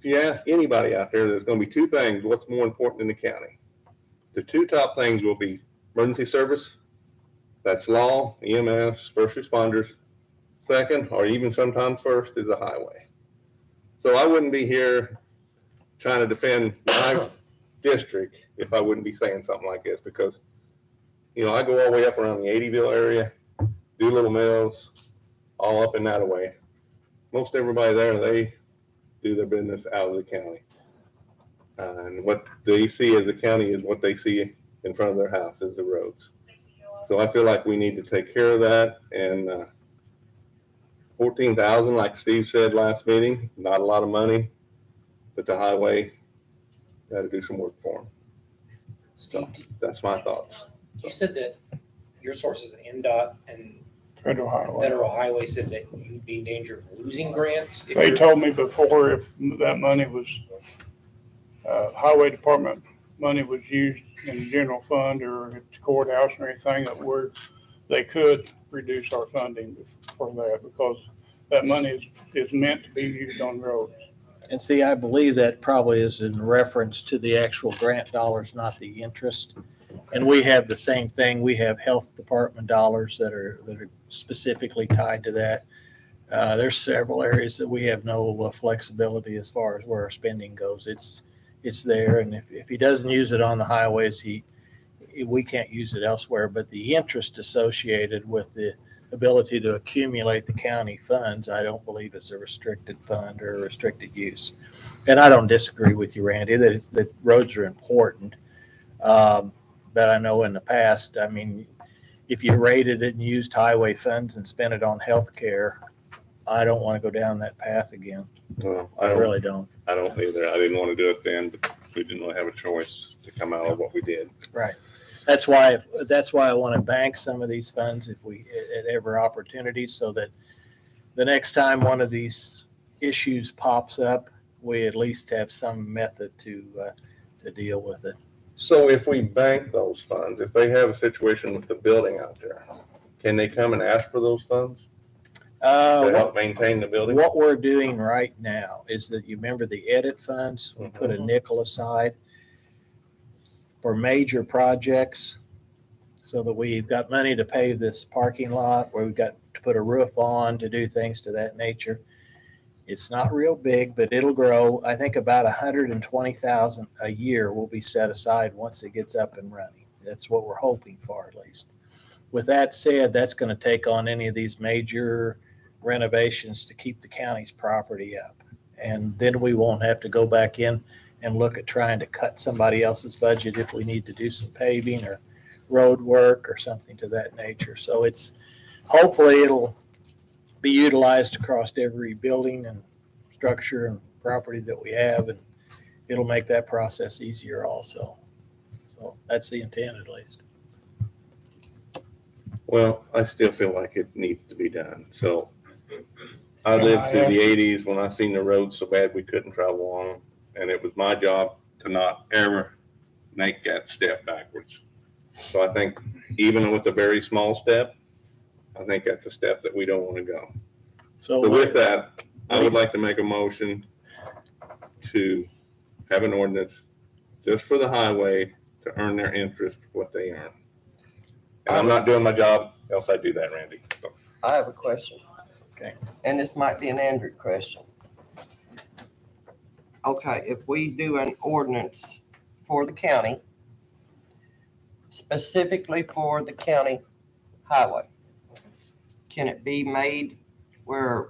If you ask anybody out there, there's going to be 2 things, what's more important in the county. The 2 top things will be emergency service That's law, EMS, first responders. Second, or even sometimes first, is the highway. So I wouldn't be here trying to defend my district if I wouldn't be saying something like this, because, you know, I go all the way up around the 80ville area, do Little Mills, all up and that way. Most everybody there, they do their business out of the county. And what they see as the county is what they see in front of their house is the roads. So I feel like we need to take care of that. And 14,000, like Steve said last meeting, not a lot of money, but the highway got to do some work for them. Steve, That's my thoughts. you said that your sources at NDOT and Federal highway. Federal Highway said that you'd be in danger of losing grants. if They you're- told me before if that money was, highway department money was used in the general fund or at the courthouse or anything, that they could reduce our funding for that, because that money is meant to be used on roads. And see, I believe that probably is in reference to the actual grant dollars, not the interest. And we have the same thing. We have health department dollars that are specifically tied to that. There's several areas that we have no flexibility as far as where our spending goes. It's there, and if he doesn't use it on the highways, we can't use it elsewhere. But the interest associated with the ability to accumulate the county funds, I don't believe is a restricted fund or a restricted use. And I don't disagree with you, Randy, that roads are important. But I know in the past, I mean, if you rated it and used highway funds and spent it on healthcare, I don't want to go down that path again. Well, I really don't. I don't either. I didn't want to do it then, but we didn't really have a choice to come out of what we did. Right. That's why I want to bank some of these funds if we, at every opportunity, so that the next time one of these issues pops up, we at least have some method to deal with it. So if we bank those funds, if they have a situation with the building out there, can they come and ask for those funds to help maintain the building? What we're doing right now is that, you remember the edit funds, we put a nickel aside for major projects, so that we've got money to pave this parking lot, where we've got to put a roof on, to do things to that nature. It's not real big, but it'll grow. I think about 120,000 a year will be set aside once it gets up and running. That's what we're hoping for, at least. With that said, that's going to take on any of these major renovations to keep the county's property up. And then we won't have to go back in and look at trying to cut somebody else's budget if we need to do some paving or road work or something to that nature. So hopefully it'll be utilized across every building and structure and property that we have, and it'll make that process easier also. So that's the intent, at least. Well, I still feel like it needs to be done. So I lived through the 80s when I seen the roads so bad we couldn't travel on them. And it was my job to not ever make that step backwards. So I think even with a very small step, I think that's a step that we don't want to go. So with that, I would like to make a motion to have an ordinance just for the highway to earn their interest, what they earn. And I'm not doing my job, else I'd do that, Randy. So, I have a question. Okay. And this might be an Andrew question. Okay, if we do an ordinance for the county, specifically for the county highway, can it be made where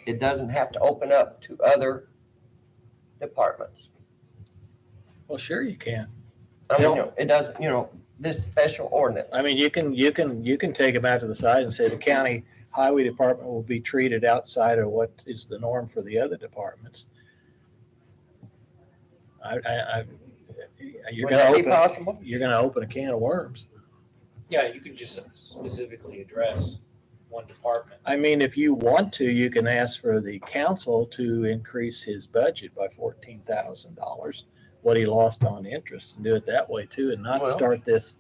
it doesn't have to open up to other departments? Well, sure you can. I mean, it doesn't, this special ordinance. I mean, you can take them out to the side and say the county highway department will be treated outside of what is the norm for the other departments. You're Would that be gonna possible? open a can of worms. Yeah, you can just specifically address one department. I mean, if you want to, you can ask for the council to increase his budget by $14,000, what he lost on interest, and do it that way too, and not start this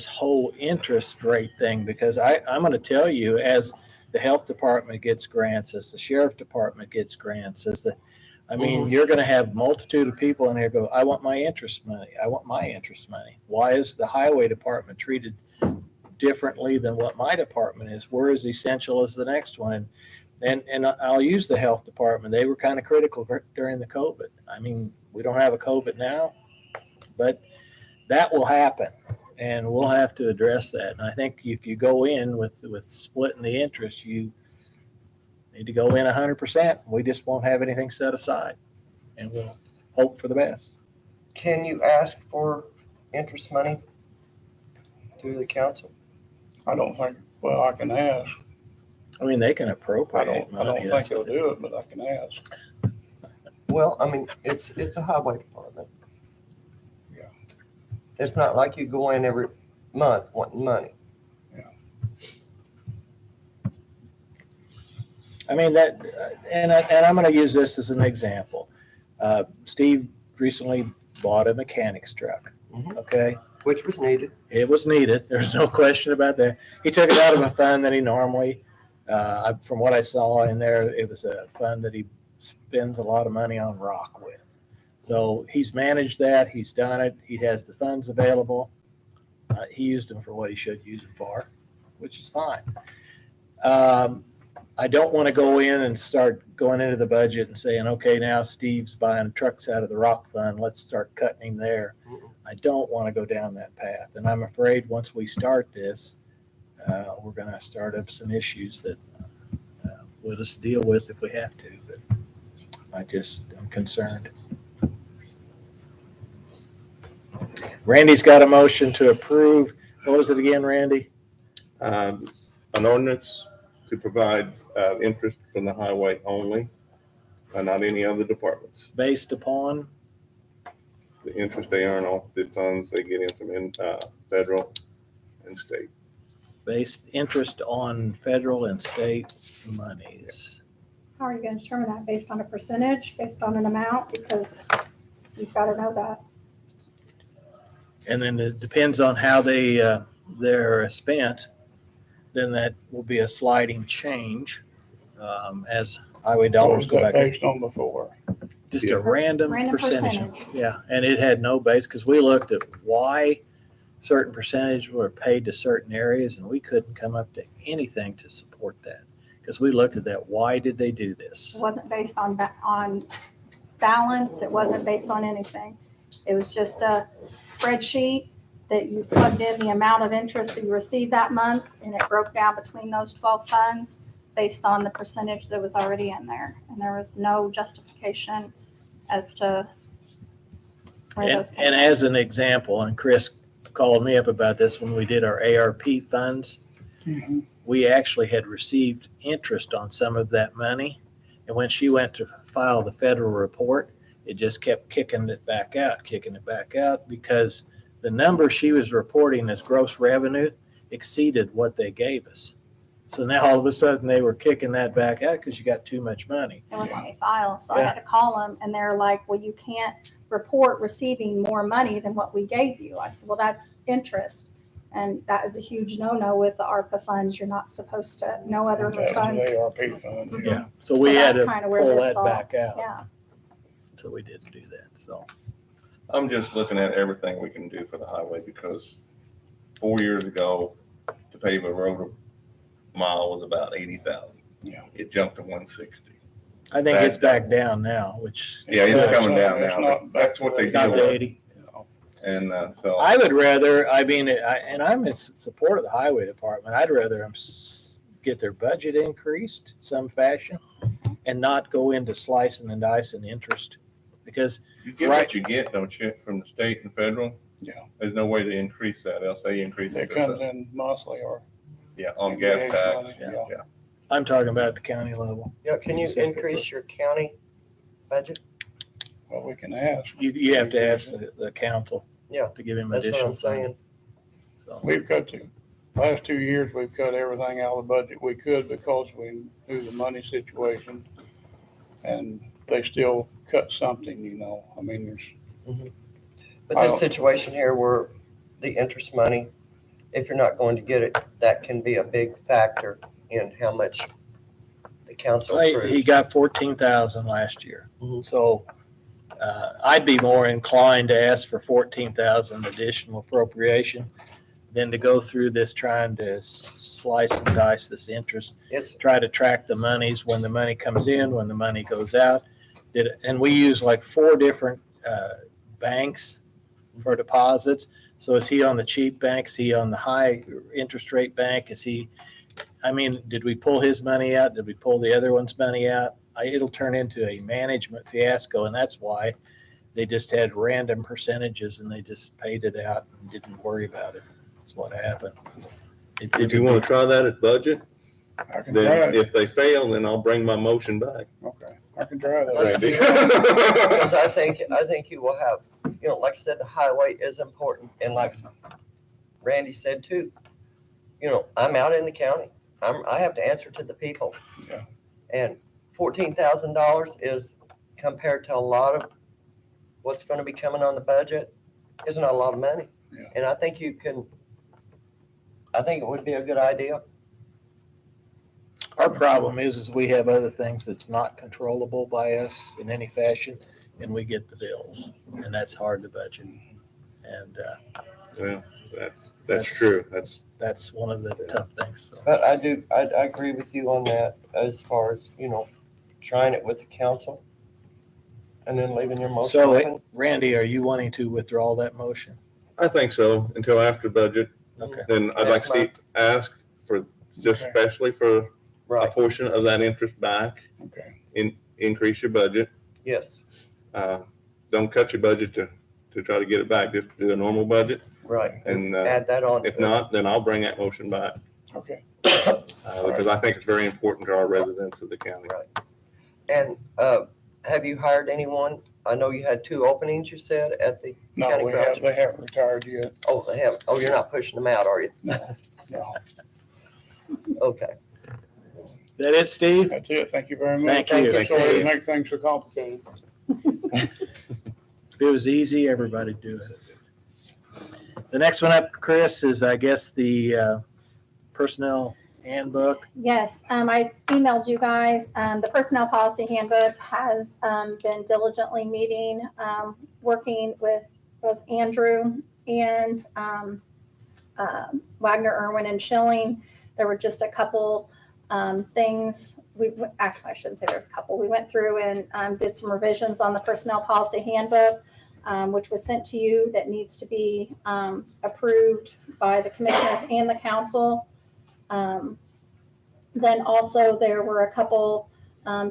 whole interest rate thing. Because I'm going to tell you, as the health department gets grants, as the sheriff department gets grants, I mean, you're gonna have multitude of people in there go, I want my interest money. I want my interest money. Why is the highway department treated differently than what my department is? We're as essential as the next one. And I'll use the health department. They were kind of critical during the COVID. I mean, we don't have a COVID now, but that will happen. And we'll have to address that. And I think if you go in with splitting the interest, you need to go in 100%. We just won't have anything set aside, and we'll hope for the best. Can you ask for interest money through the council? I don't think, well, I can ask. I mean, they can I appropriate don't money. think they'll do it, but I can ask. Well, I mean, it's a highway department. Yeah. It's not like you go in every month wanting money. I mean, that, and I'm going to use this as an example. Steve recently bought a mechanic's truck. Mhm. Okay. Which was needed. It was needed. There's no question about that. He took it out of a fund that he normally, from what I saw in there, it was a fund that he spends a lot of money on rock with. So he's managed that. He's done it. He has the funds available. He used them for what he should use them for, which is fine. I don't want to go in and start going into the budget and saying, okay, now Steve's buying trucks out of the rock fund. Let's start cutting him there. I don't want to go down that path. And I'm afraid once we start this, we're going to start up some issues that we'll just deal with if we have to. But I'm concerned. Randy's got a motion to approve. What was it again, Randy? An ordinance to provide interest from the highway only, and not any other departments. Based upon? The interest they earn off the funds they get in from federal and state. Based interest on federal and state monies. How are you going to determine that? Based on a percentage, based on an amount? Because you've got to know that. And then it depends on how they're spent. Then that will be a sliding change as highway What dollars was go that back. based on before? Just Yeah. a random percentage. Yeah, and it had no base because we looked at why certain percentage were paid to certain areas, and we couldn't come up to anything to support that because we looked at that. Why did they do this? It wasn't based on balance. It wasn't based on anything. It was just a spreadsheet that you plugged in the amount of interest that you received that month, and it broke down between those 12 funds based on the percentage that was already in there. And there was no justification as to where those came And from. as an example, and Chris called me up about this when we did our ARP funds, we actually had received interest on some of that money. And when she went to file the federal report, it just kept kicking it back out because the number she was reporting as gross revenue exceeded what they gave us. So now all of a sudden they were kicking that back out because you got too much money. It wouldn't let me file, so I had to call them, and they're like, well, you can't report receiving more money than what we gave you. I said, well, that's interest. And that is a huge no-no with the ARPA funds. You're not supposed to, no other That funds. was the ARP fund. Yeah. So So we had that's to kinda where pull this that all- back out. Yeah, So we didn't do that. So I'm just looking at everything we can do for the highway because 4 years ago, to pave a road a mile was about 80,000. Yeah. It jumped to 160. I think it's back down now, which Yeah, it's It's coming not- down it's now. not That's what they it's not deal the with. 80. And so I would rather, I mean, and I'm in support of the highway department. I'd rather them get their budget increased some fashion and not go into slicing and dicing interest because you get what you get, don't you, from the state and federal? Yeah. There's no way to increase that. Else they increase It it. comes in monthly or. Yeah, on gas tax. money, Yeah. I'm talking about at the county level. Yeah, can you increase your county budget? Well, we can ask. You have to ask the council. Yeah, To give him That's additional. what I'm saying. funding. So, We've cut last 2 years, we've cut everything out of the budget we could because we knew the money situation. And they still cut something, I mean, there's. But I this don't- situation here where the interest money, if you're not going to get it, that can be a big factor in how much the the council He approves. got 14,000 last year. Mhm. So I'd be more inclined to ask for 14,000 additional appropriation than to go through this trying to slice and dice this interest, It's, try to track the monies when the money comes in, when the money goes out. And we use like 4 different banks for deposits. So is he on the cheap bank? Is he on the high interest rate bank? Did we pull his money out? Did we pull the other one's money out? It'll turn into a management fiasco, and that's why they just had random percentages and they just paid it out and didn't worry about it. That's what happened. If you want to try that at budget, I can try then it. if they fail, then I'll bring my motion back. Okay, I can try that. Let's Randy. because I think you will have, like I said, the highway is important. And like Randy said too, I'm out in the county. I have to answer to the people. Yeah. And $14,000 is, compared to a lot of what's going to be coming on the budget, is not a lot of money. Yeah. And I think it would be a good idea. Our problem is we have other things that's not controllable by us in any fashion, and we get the bills, and that's hard to budget. And Well, that's true. that's one of the tough things. So. But I agree with you on that as far as, trying it with the council and then leaving your motion So, open. Randy, are you wanting to withdraw that motion? I think so, until after budget. Okay. Then I'd like to ask for, just Okay. especially for a Right, portion of that interest back, Okay, increase your budget. yes, Don't cut your budget to try to get it back, just do a normal budget. right. And Add that on. if not, then I'll bring that motion back, okay. because I think it's very important to our residents of the county. And have you hired anyone? I know you had 2 openings, you said, at the No, county garage. they haven't retired yet. Oh, they have. Oh, you're not pushing them out, are you? No, Okay. Is that it, Steve? that's it. Thank you very much. Thank you. Thank Sorry you. to make things so complicated. If it was easy, everybody'd do it. The next one up, Chris, is I guess the personnel handbook. Yes, I emailed you guys. The personnel policy handbook has been diligently meeting, working with both Andrew and Wagner, Irwin, and Schilling. There were just a couple things. Actually, I shouldn't say there's a couple. We went through and did some revisions on the personnel policy handbook, which was sent to you, that needs to be approved by the commissioners and the council. Then also there were a couple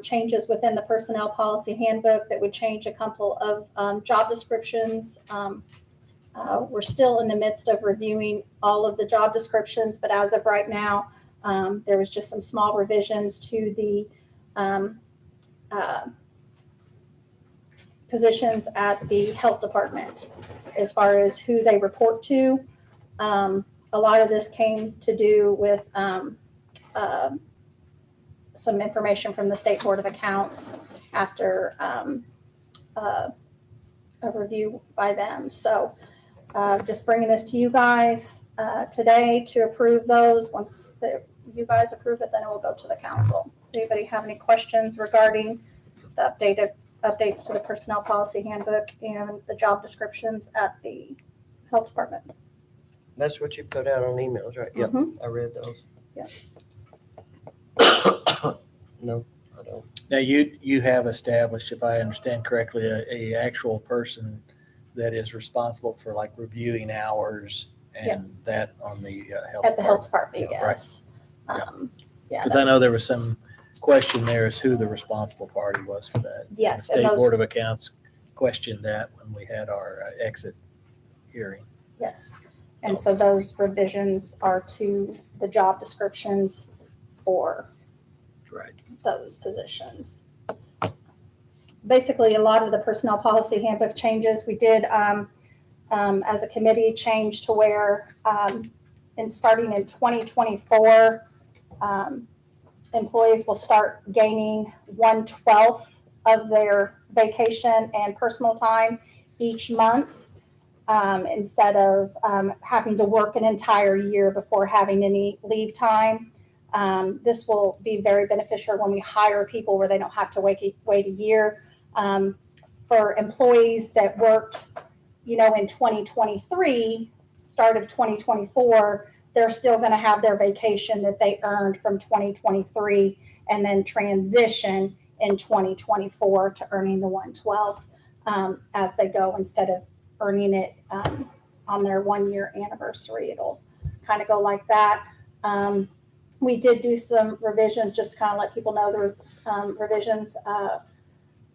changes within the personnel policy handbook that would change a couple of job descriptions. We're still in the midst of reviewing all of the job descriptions, but as of right now, there was just some small revisions to the positions at the health department as far as who they report to. A lot of this came to do with some information from the State Board of Accounts after a review by them. So just bringing this to you guys today to approve those. Once you guys approve it, then it will go to the council. Does anybody have any questions regarding the updates to the personnel policy handbook and the job descriptions at the health department? That's what you put out on emails, right? Yep, Mhm. I read those. Yeah. No, I don't. Now, you have established, if I understand correctly, a actual person that is responsible for like reviewing hours and Yes. that on the health. At the health department, Yeah, right. yes. Yeah, Because I know there was some question there as who the responsible party was for that. Yes, The and State those- Board of Accounts questioned that when we had our exit hearing. yes. And so those revisions are to the job descriptions for Right. those positions. Basically, a lot of the personnel policy handbook changes, we did, as a committee, change to where, starting in 2024, employees will start gaining 1/12 of their vacation and personal time each month, instead of having to work an entire year before having any leave time. This will be very beneficial when we hire people where they don't have to wait a year. For employees that worked, in 2023, start of 2024, they're still going to have their vacation that they earned from 2023 and then transition in 2024 to earning the 112 as they go, instead of earning it on their 1 year anniversary. It'll kind of go like that. We did do some revisions, just to kind of let people know there were revisions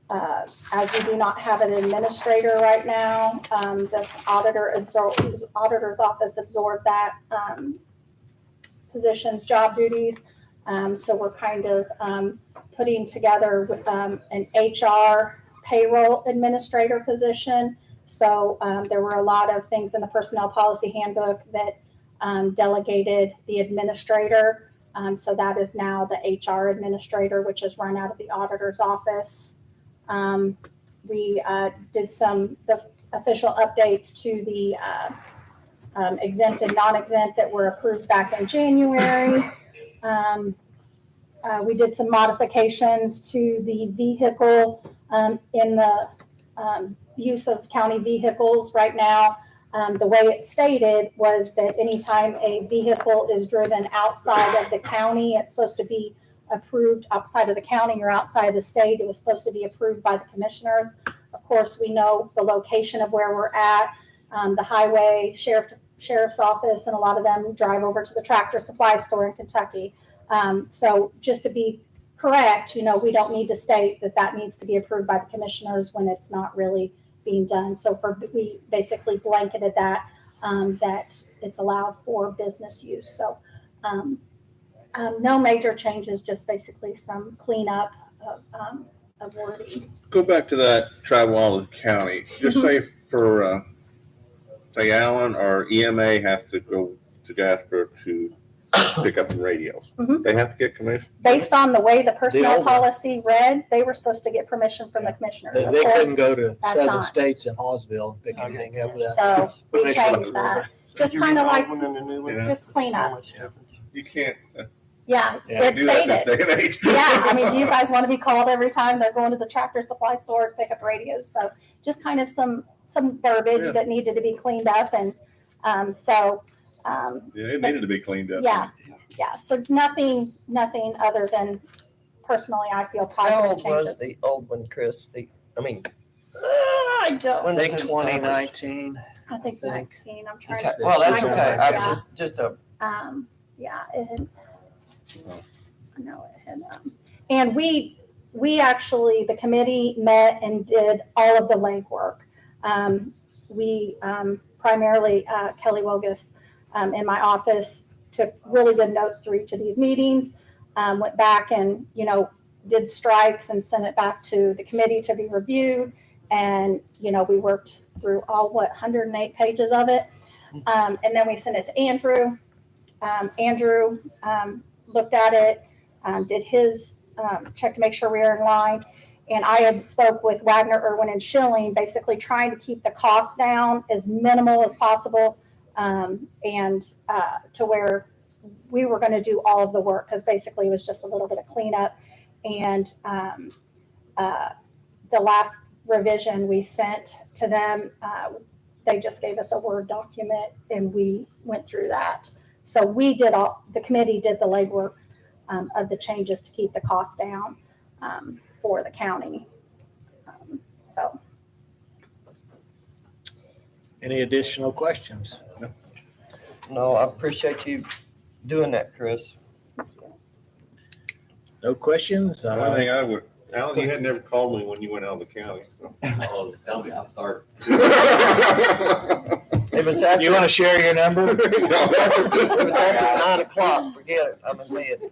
as we do not have an administrator right now. The auditor's office absorbed that position's job duties. So we're kind of putting together an HR payroll administrator position. So there were a lot of things in the personnel policy handbook that delegated the administrator. So that is now the HR administrator, which is run out of the auditor's office. We did the official updates to the exempt and non-exempt that were approved back in January. We did some modifications to the vehicle in the use of county vehicles right now. The way it's stated was that anytime a vehicle is driven outside of the county, it's supposed to be approved outside of the county or outside of the state. It was supposed to be approved by the commissioners. Of course, we know the location of where we're at, the highway, sheriff's office, and a lot of them drive over to the Tractor Supply store in Kentucky. So just to be correct, we don't need to state that needs to be approved by the commissioners when it's not really being done. So we basically blanketed that it's allowed for business use. So no major changes, just basically some cleanup of wording. Go back to that travel out of the county. Just say for, say Allen or EMA has to go to Jasper to pick up the radios. Mhm. They have to get commission? Based on the way the personnel old one. policy read, they were supposed to get permission from the commissioners. Of They course, couldn't go to that's Southern not. States and Hallsville and pick anything up without. So we Make sure changed that. Just kind of like, Yeah. just clean up. You can't Yeah, Yeah, it's do that stated. this day and age. Yeah, I mean, do you guys want to be called every time they're going to the Tractor Supply store to pick up radios? So just kind of some verbiage Yeah. that needed to be cleaned up. And Yeah, it needed to be cleaned up. yeah, so nothing other than personally, I feel How positive old was changes. the old one, Chris? I don't, When I was think it 2019. I think I think. 19, I'm trying Okay, to. well, that's find okay. it. I Yeah. was just a, Yeah, it had, I know it had, and we actually, the committee met and did all of the legwork. We primarily, Kelly Wogus in my office took really good notes through each of these meetings, went back and, did strikes and sent it back to the committee to be reviewed. And, we worked through all, 108 pages of it. And then we sent it to Andrew. Andrew looked at it, did his check to make sure we were in line. And I had spoke with Wagner, Irwin, and Schilling, basically trying to keep the cost down as minimal as possible, and to where we were going to do all of the work, because basically it was just a little bit of cleanup. And the last revision we sent to them, they just gave us a Word document, and we went through that. So the committee did the legwork of the changes to keep the cost down for the county. So Any additional questions? no, I appreciate you doing that, Chris. No questions? The only thing I would, Alan, you had never called me when you went out of the county. So. Oh, tell me, I'll start. It was after, You want to share your number? it was after 9 o'clock. Forget it. I'm in bed.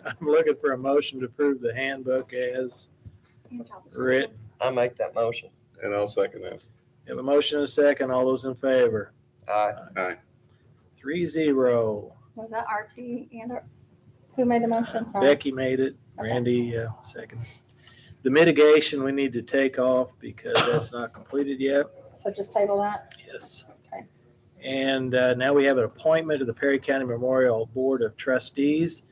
I'm looking for a motion to approve the handbook as written. I make that motion. And I'll second that. We have a motion and a second. All those in favor? Aye. 3-0. was that RT and who made the motion? Sorry. Becky made it. Okay. Randy, second. The mitigation we need to take off because that's not completed yet. So just table that. Yes. Okay. And now we have an appointment to the Perry County Memorial Board of Trustees.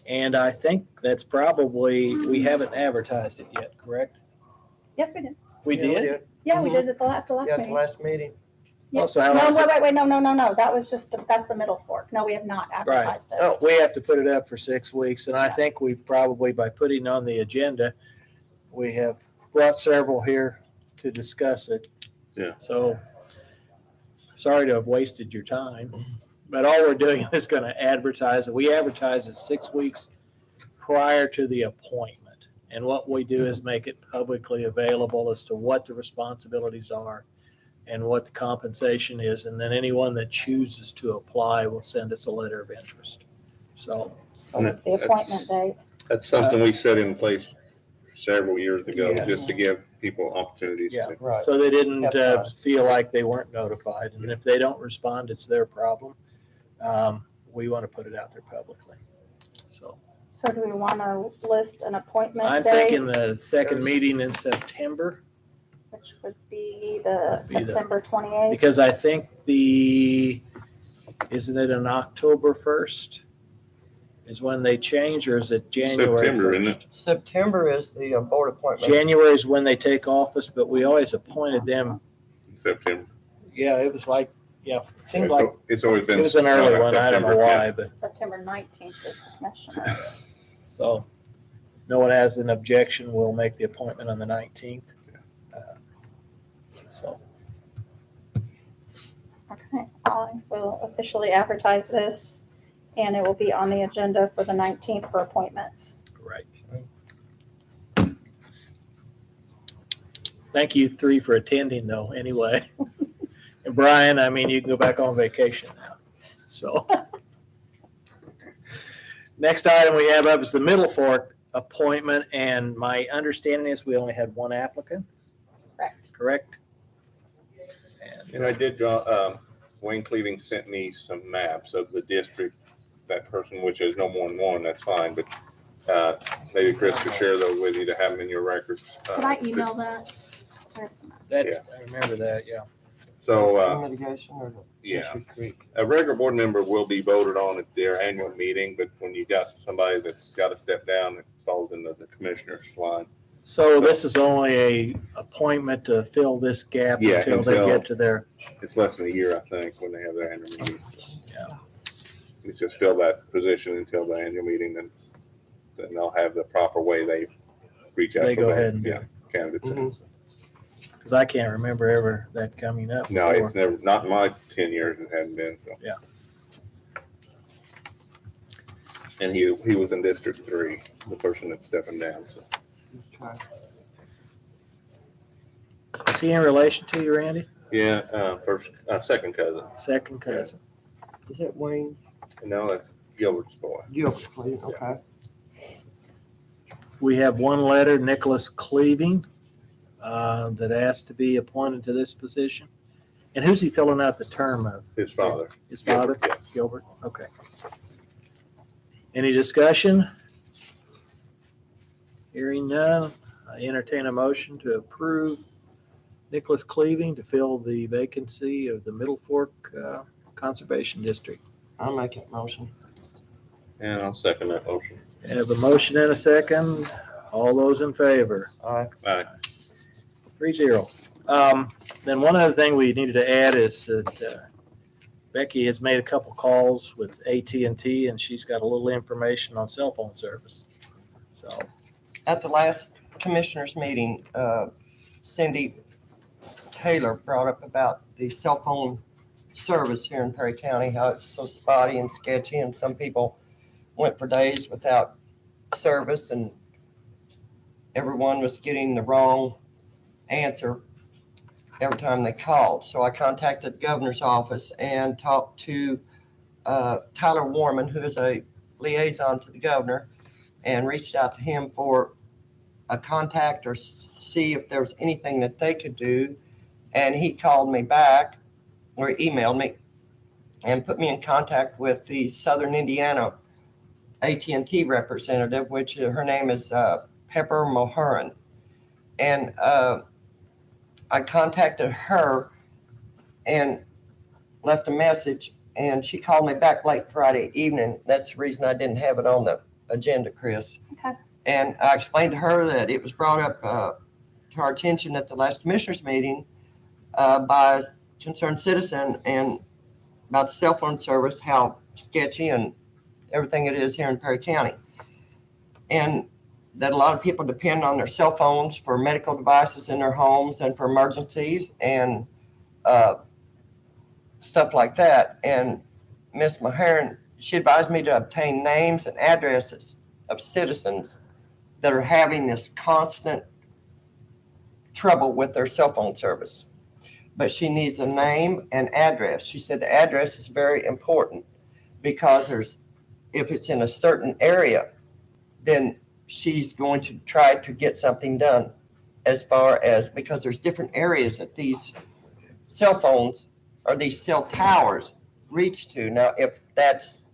And I think that's probably, we haven't advertised it yet, correct? Yes, we did. We Yeah, did? Yeah, we Mhm. did at the last Yeah, at the meeting. last meeting. Yeah. Oh, so how long No, is it? wait, no. That was just, that's the Middle Fork. No, we have not advertised it. Oh, we have to put it up for 6 weeks, and I think we probably, by putting on the agenda, we have brought several here to discuss it. Yeah. So, sorry to have wasted your time, but all we're doing is gonna advertise it. We advertise it 6 weeks prior to the appointment. And what we do is make it publicly available as to what the responsibilities are and what the compensation is, and then anyone that chooses to apply will send us a letter of interest. So, So it's the appointment date. That's something we set in place several years ago, Yes. just to give people opportunities. Yeah. to- Right. so they didn't Have time. feel like they weren't notified, and if they don't respond, it's their problem. We want to put it out there publicly. So So do we want to list an appointment I'm date, thinking the second meeting in September, which would be the Be the- September 28th? because I think isn't it on October 1st? Is when they change, or is it January September, isn't 1st? it? September is the board appointment. January is when they take office, but we always appointed them. September. Yeah, it was like, yeah, it seemed like It's always been. it was an early one. I don't know September, yeah. why, but September 19th is the commissioner. so no one has an objection. We'll make the appointment on the 19th. So, Okay, I will officially advertise this, and it will be on the agenda for the 19th for appointments. right. Thank you three for attending though, anyway. And Brian, I mean, you can go back on vacation now. So. Next item we have up is the Middle Fork appointment, and my understanding is we only had one applicant, Correct. correct? And I did draw, Wayne Cleaving sent me some maps of the district, that person, which is no more than one, that's fine, but maybe Chris could share those with you to have them in your records. Can I email that? Where's the map? That, Yeah. I remember that, yeah. So, That's the mitigation or the yeah, Fisher Creek. a regular board member will be voted on at their annual meeting, but when you got somebody that's got to step down, it falls into the commissioner's line. So this is only a appointment to fill this gap Yeah, until they until- get to their, It's less than a year, I think, when they have their annual meeting. Yeah. It's just fill that position until the annual meeting, then they'll have the proper way they reach out. They for go the, ahead and do yeah, candidates. Mhm. because I can't remember ever that coming up. No, before. it's never, not in my 10 years, it hadn't been, so. Yeah. And he was in District 3, the person that's stepping down, so. Okay. Is he in relation to you, Randy? Yeah, second cousin. Second cousin. Is that Wayne's? No, that's Gilbert's boy. Gilbert, please, okay. We have one letter, Nicholas Cleaving, that asked to be appointed to this position. And who's he filling out the term of? His father. His father? Yes. Gilbert? Okay. Any discussion? Hearing none, I entertain a motion to approve Nicholas Cleaving to fill the vacancy of the Middle Fork Conservation District. I'll make that motion. And I'll second that motion. I have a motion and a second. All those in favor? Aye. Aye. 3-0. Then one other thing we needed to add is that Becky has made a couple calls with AT&T, and she's got a little information on cell phone service. So, At the last commissioners meeting, Cindy Taylor brought up about the cell phone service here in Perry County, how it's so spotty and sketchy, and some people went for days without service, and everyone was getting the wrong answer every time they called. So I contacted the governor's office and talked to Tyler Warman, who is a liaison to the governor, and reached out to him for a contact or see if there was anything that they could do. And he called me back or emailed me and put me in contact with the Southern Indiana AT&T representative, which her name is Pepper Mulherin. And I contacted her, and left a message, and she called me back late Friday evening. That's the reason I didn't have it on the agenda, Chris. Okay. And I explained to her that it was brought up to our attention at the last commissioners meeting by a concerned citizen and about the cell phone service, how sketchy and everything it is here in Perry County. And that a lot of people depend on their cell phones for medical devices in their homes and for emergencies and stuff like that. And Ms. Maharan, she advised me to obtain names and addresses of citizens that are having this constant trouble with their cell phone service. But she needs a name and address. She said the address is very important because if it's in a certain area, then she's going to try to get something done as far as, because there's different areas that these cell phones or these cell towers reach to. Now, if that's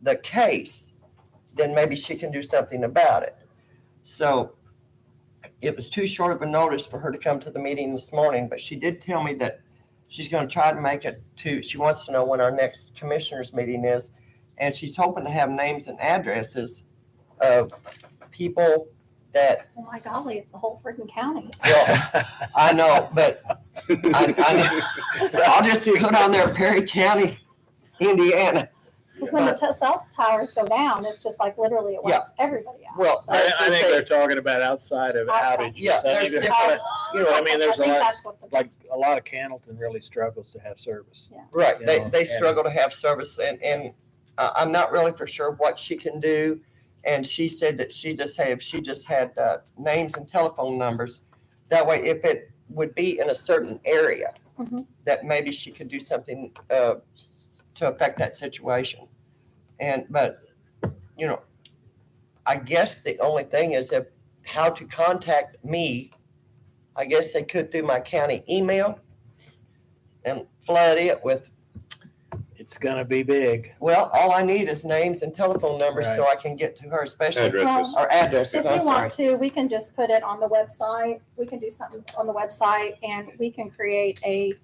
the case, then maybe she can do something about it. So it was too short of a notice for her to come to the meeting this morning, but she did tell me that she's going to try to make it she wants to know when our next commissioners meeting is, and she's hoping to have names and addresses of people that, Oh my golly, it's the whole freaking county. well, I know, but I'll just put on there Perry County, Indiana. Because when the cell towers go down, it's just like literally it wipes everybody out. Well, So- I think they're talking about outside of Outside. outages. Yeah, I think there's they're- different, you know, I mean, there's a think lot, that's what the- like, a lot of Candleton really struggles to have service. right, You they know, struggle to have service, and I'm not really for sure what she can do. And she said that if she just had names and telephone numbers, that way if it would be in a certain area, Mhm. that maybe she could do something to affect that situation. But, you know, I guess the only thing is how to contact me. I guess they could through my county email and flood it with, It's gonna be big. well, all I need is names and telephone numbers so I can get to her, especially, Addresses. or addresses, If I'm we sorry. want to, we can just put it on the website. We can do something on the website and we can create a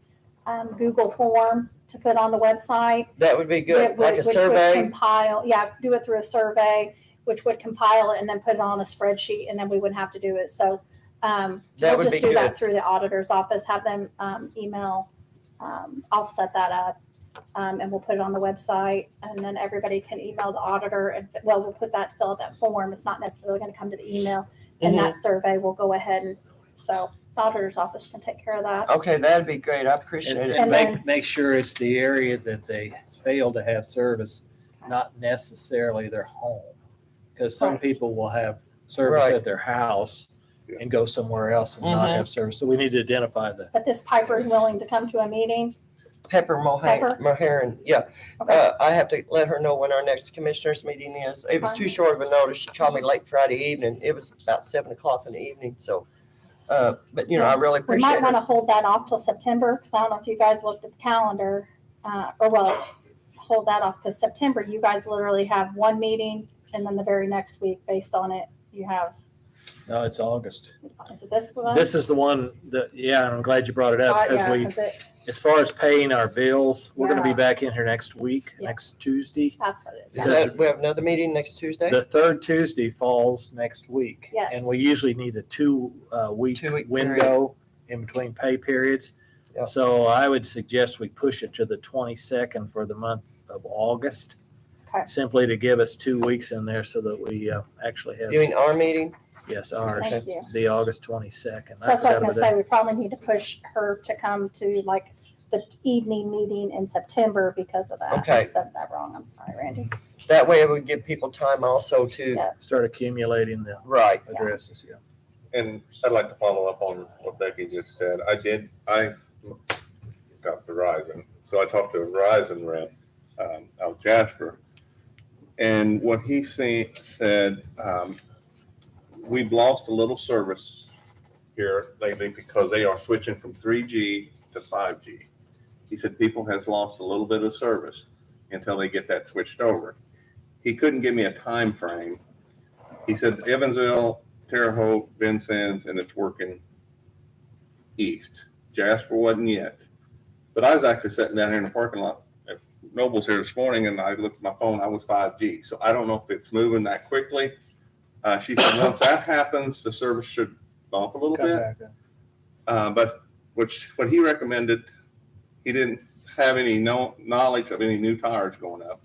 Google form to put on the website. That would be good, like a which would survey. compile, do it through a survey, which would compile it and then put it on a spreadsheet and then we wouldn't have to do it. So That we'll would just be do that good. through the auditor's office, have them email, I'll set that up. And we'll put it on the website and then everybody can email the auditor and, well, we'll fill out that form. It's not necessarily going to come to the email. And Mm-hmm. that survey will go ahead and, so the auditor's office can take care of that. Okay, that'd be great. I appreciate And it. And then- make sure it's the area that they fail to have service, not necessarily their home. Because some Right. people will have service Right. at their house and go somewhere else and not Mhm. have service. So we need to identify that. But this Piper is willing to come to a meeting. Pepper Pepper? Maharan, yeah. Okay. I have to let her know when our next commissioners meeting is. It was Fine. too short of a notice. She called me late Friday evening. It was about 7 o'clock in the evening, so, but you know, I really We might appreciate want it. to hold that off till September, because I don't know if you guys looked at the calendar, hold that off, because September, you guys literally have one meeting, and then the very next week, based on it, you have, No, it's August. is it this one? This is the one that, yeah, and I'm glad you brought it up because Yeah, we, 'cause as far as paying our bills, we're gonna be Yeah. back in here next week, Yeah. next Tuesday. that's what it is. Is that, we have another meeting next Tuesday? The third Tuesday falls next week. Yes. And we usually need a two-week 2-week window in between pay periods. Yeah. So I would suggest we push it to the 22nd for the month of August. Okay. Simply to give us 2 weeks in there so that we actually have, You mean our meeting? yes, ours, Thank you. the August 22nd. So that's what I was gonna say, we probably need to push her to come to like the evening meeting in September because of that. I Okay. said that wrong, I'm sorry, Randy. That way it would give people time also to, Yeah. Start accumulating the right. addresses, yeah. And I'd like to follow up on what Becky just said. I got Verizon, so I talked to a Verizon rep, out Jasper. And what he said, we've lost a little service here lately because they are switching from 3G to 5G. He said people has lost a little bit of service until they get that switched over. He couldn't give me a time frame. He said Evansville, Terre Haute, Vincennes, and it's working east. Jasper wasn't yet. But I was actually sitting down here in the parking lot at Noble's here this morning, and I looked at my phone, I was 5G. So I don't know if it's moving that quickly. She said, once that happens, the service should bump a little Come bit. back up. But what he recommended, he didn't have any knowledge of any new tires going up.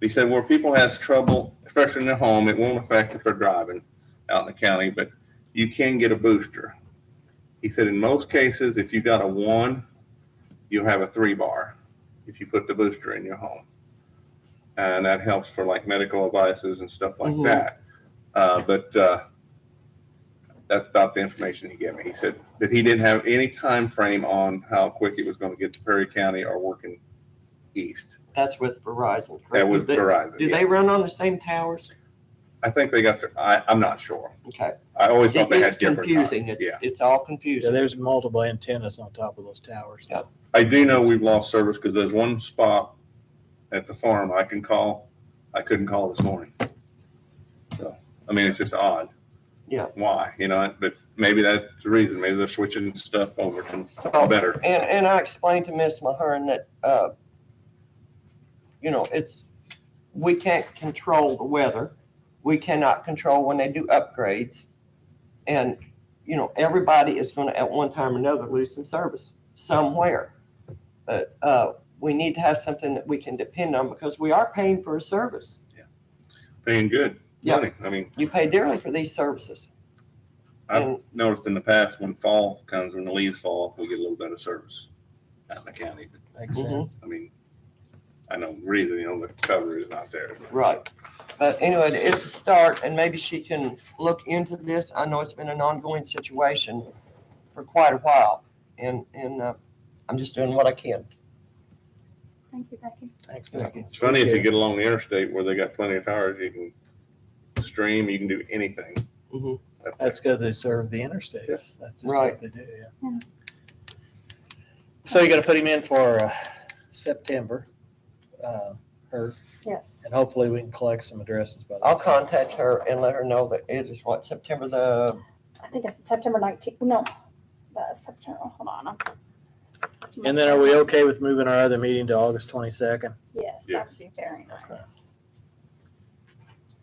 He said, where people has trouble, especially in their home, it won't affect if they're driving out in the county, but you can get a booster. He said, in most cases, if you got a 1, you'll have a 3 bar if you put the booster in your home. And that helps for like medical devices and stuff like Mhm. that. But that's about the information he gave me. He said that he didn't have any time frame on how quick it was going to get to Perry County or working east. That's with Verizon, correct? That was Do they- Verizon. Do they yes. run on the same towers? I think they got their, I'm not sure. Okay. I always thought they It's had different confusing. times. Yeah. It's all Yeah, confusing. there's multiple antennas on top of those towers. Yep. I do know we've lost service because there's one spot at the farm I can call. I couldn't call this morning. So, I mean, it's just odd. Yeah. Why, but maybe that's the reason. Maybe they're switching stuff over to Well, better. And I explained to Miss Mahern that, we can't control the weather. We cannot control when they do upgrades. And, everybody is going to, at one time or another, lose some service somewhere. But we need to have something that we can depend on because we are paying for a service. Paying good Yeah. money. I mean, You pay dearly for these services. I've noticed in the past when fall comes, when the leaves fall, we get a little better service out in the county. But, Makes Mhm. sense. I mean, I know the reason, the cover is not there. Right. But anyway, it's a start, and maybe she can look into this. I know it's been an ongoing situation for quite a while, and I'm just doing what I can. Thank you, Becky. Thanks, Thank Becky. It's funny if you get along the interstate where they got plenty of towers, you can stream, you can do anything. Mhm. That's because they serve the interstates. Yeah. That's just Right. what they do, yeah. Yeah. So you gotta put him in for September, her, Yes. and hopefully we can collect some addresses by then. I'll contact her and let her know that it is September the, I think it's September 19th. No, September. Hold on. And then are we okay with moving our other meeting to August 22nd? Yes, Yeah. that would be very nice.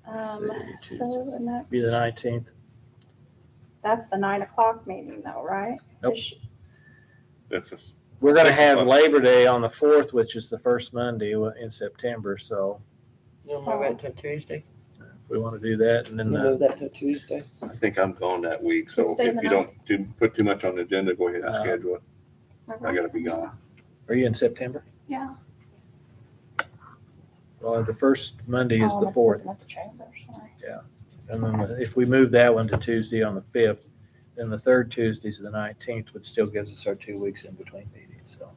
So So the next, Be the 19th. that's the 9 o'clock meeting though, right? Nope. That's We're gonna have Labor Day on the 4th, which is the first Monday in September, so you'll move it to Tuesday? if we wanna do that, and then You'll move that to Tuesday? I think I'm gone that week, so Tuesday if the you don't put too much on the agenda, go ahead and Uh, schedule it. I gotta be gone. are you in September? Yeah. Well, the first Monday is Oh, the I'm 4th, looking at the chamber, sorry. and then if we move that one to Tuesday on the 5th, then the third Tuesday's the 19th, which still gives us our 2 weeks in between meetings, so.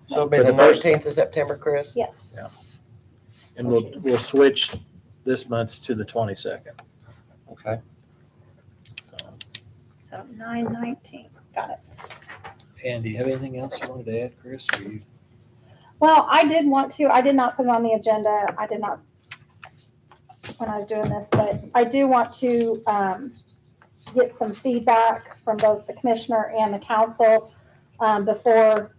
So it'll be But the the first- 19th of September, Chris? Yes. And we'll switch this month's to the 22nd, Okay. so. So 9/19. Got it. And do you have anything else you wanted to add, Chris, or you? Well, I did not put it on the agenda. I did not when I was doing this, but I do want to get some feedback from both the commissioner and the council before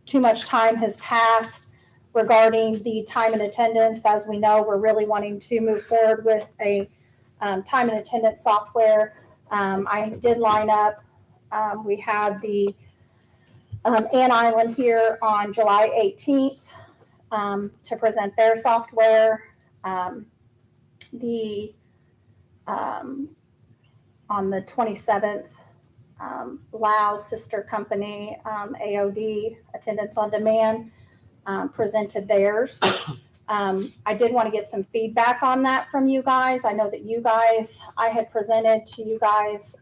too much time has passed regarding the time and attendance. As we know, we're really wanting to move forward with a time and attendance software. I did line up. We had the Ann Island here on July 18th to present their software. On the 27th, Lau's sister company, AOD, Attendance on Demand, presented theirs. I did want to get some feedback on that from you guys. I know that I had presented to you guys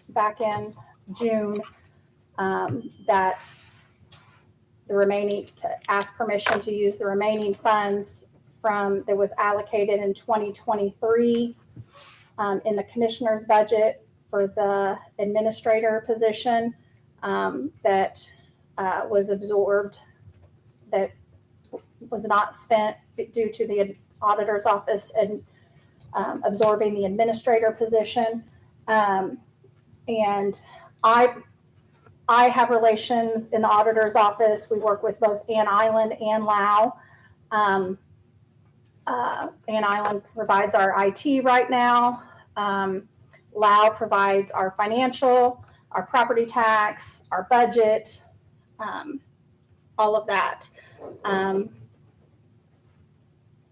back in June that the remaining, to ask permission to use the remaining funds that was allocated in 2023 in the commissioner's budget for the administrator position that was absorbed, that was not spent due to the auditor's office and absorbing the administrator position. And I I have relations in the auditor's office. We work with both Ann Island and Lao. Ann Island provides our IT right now. Lao provides our financial, our property tax, our budget, all of that.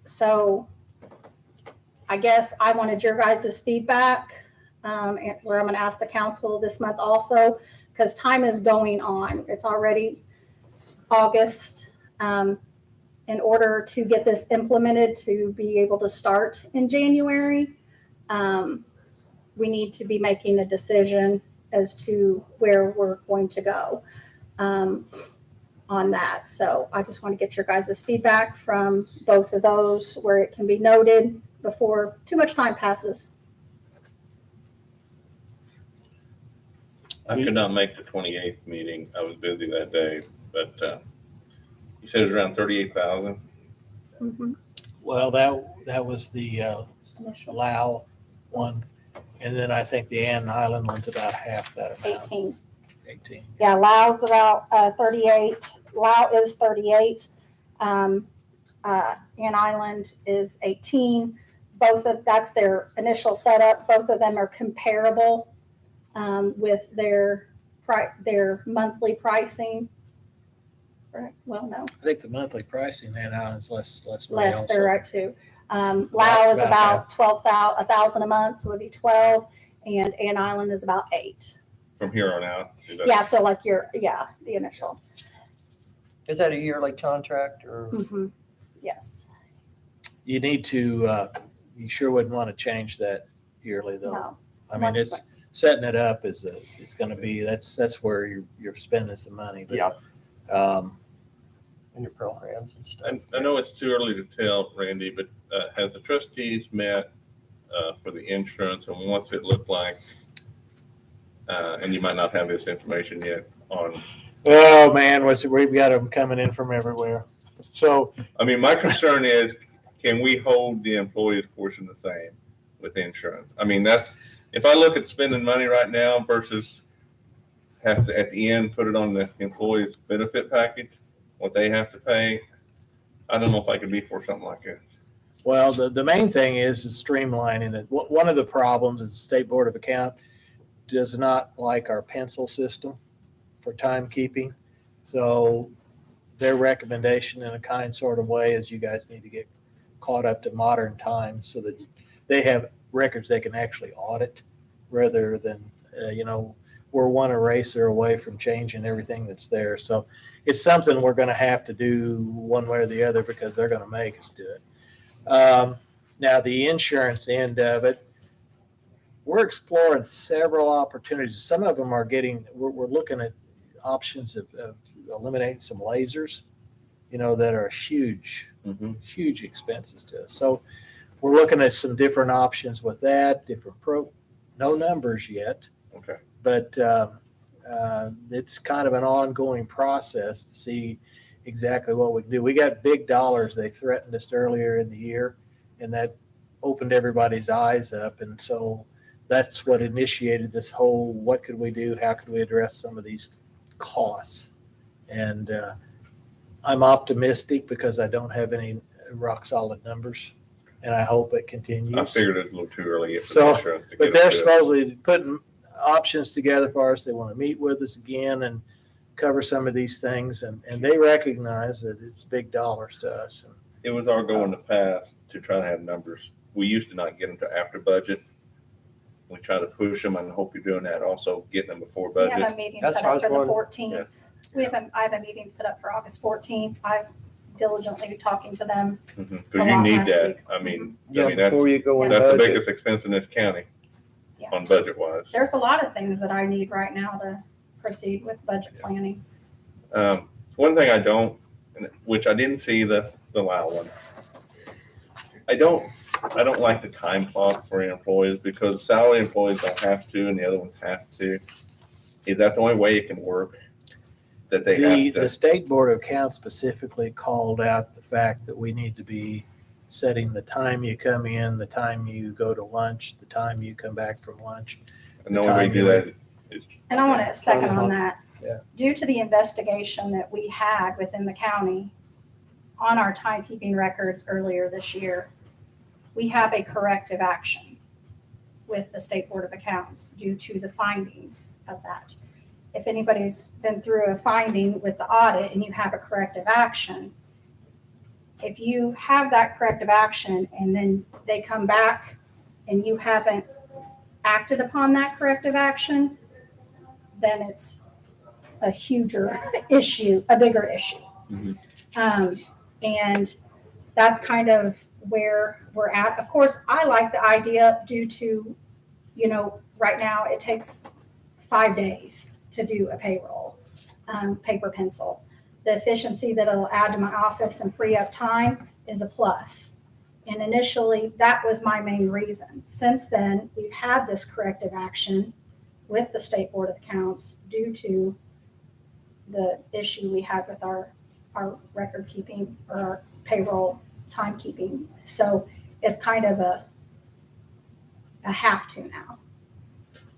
So I guess I wanted your guys' feedback, and where I'm going to ask the council this month also, because time is going on. It's already August. In order to get this implemented to be able to start in January, we need to be making a decision as to where we're going to go on that. So I just want to get your guys' feedback from both of those where it can be noted before too much time passes. I could not make the 28th meeting. I was busy that day, but you said it was around 38,000. Mm-hmm. Well, that was the Initial Lao one, and then I think the Ann Island one's about half that amount. 18. Yeah, Lao's about 38. Lao is 38. Ann Island is 18. That's their initial setup. Both of them are comparable with their monthly pricing. Right. Well, no. I think the monthly pricing Ann Island's less money Less, also. they're right too. Lao is about 1,000 a month, so it'd be 12, and Ann Island is about 8. From here on out. Yeah, so like the initial. Is that a yearly contract or? Mm-hmm. Yes. You need to, you sure wouldn't want to change that yearly though. No. I mean, it's setting it up it's going to be, that's where you're spending some money. But, In your programs and stuff. I know it's too early to tell, Randy, but has the trustees met for the insurance, and what's it look like? And you might not have this information yet on. Oh man, we've got them coming in from everywhere. So, I mean, my concern is, can we hold the employees' portion the same with insurance? I mean, if I look at spending money right now versus have to at the end put it on the employees' benefit package, what they have to pay, I don't know if I could be for something like this. well, the main thing is streamlining it. One of the problems is the State Board of Account does not like our pencil system for timekeeping. So their recommendation in a kind sort of way is you guys need to get caught up to modern times so that they have records they can actually audit rather than, we're one eraser away from changing everything that's there. So it's something we're going to have to do one way or the other because they're going to make us do it. Now, the insurance end of it, we're exploring several opportunities. Some of them are we're looking at options of eliminating some lasers, that are huge, huge expenses to us. So we're looking at some different options with that, no numbers yet. Okay. But it's kind of an ongoing process to see exactly what we can do. We got big dollars. They threatened us earlier in the year, and that opened everybody's eyes up. And so that's what initiated this whole, what could we do? How could we address some of these costs? And I'm optimistic because I don't have any rock solid numbers, and I hope it continues. I figured it was a little too early for So, the insurance to but get they're into it. supposedly putting options together for us. They want to meet with us again and cover some of these things, and they recognize that it's big dollars to us. And It was our goal in the past to try to have numbers. We used to not get them to after budget. We try to push them and hope you're doing that, also getting them before We have budget. a meeting That's set what I up was for the wondering. 14th. I have a meeting set up for August 14th. I'm diligently talking to them. Because A you lot need last that. week. I mean, Yeah, that's before you go in the budget. biggest expense in this county Yeah. on budget wise. There's a lot of things that I need right now to proceed with budget planning. One thing I don't, which I didn't see the Lao one. I don't like the time clock for employees because salary employees don't have to and the other ones have to. Is that the only way it can work? That they have the to? State Board of Accounts specifically called out the fact that we need to be setting the time you come in, the time you go to lunch, the time you come back from lunch. And the only way you do that is. And I want to second on that. Yeah. Due to the investigation that we had within the county on our timekeeping records earlier this year, we have a corrective action with the State Board of Accounts due to the findings of that. If anybody's been through a finding with the audit and you have a corrective action, if you have that corrective action and then they come back and you haven't acted upon that corrective action, then it's a huger issue, a bigger issue. And that's kind of where we're at. Of course, I like the idea due to, right now it takes 5 days to do a payroll, paper pencil. The efficiency that it'll add to my office and free up time is a plus. And initially, that was my main reason. Since then, we've had this corrective action with the State Board of Accounts due to the issue we had with our record keeping or our payroll timekeeping. So it's kind of a have to now.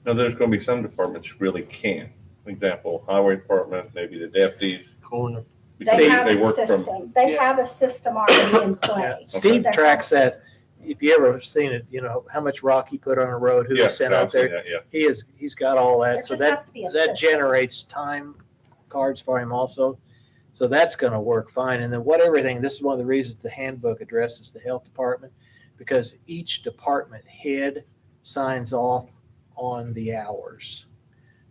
Now, there's gonna be some departments really can't. For example, highway department, maybe the deputies. Corner. They have a work from. system. They have a system already in play. Steve That tracks that. If you ever seen it, how much rock he put on a road, who Yeah, he sent I've out seen there. that, yeah. He's got all that. There So just has to be a that system. generates time cards for him also. So that's going to work fine. And then this is one of the reasons the handbook addresses the health department, because each department head signs off on the hours.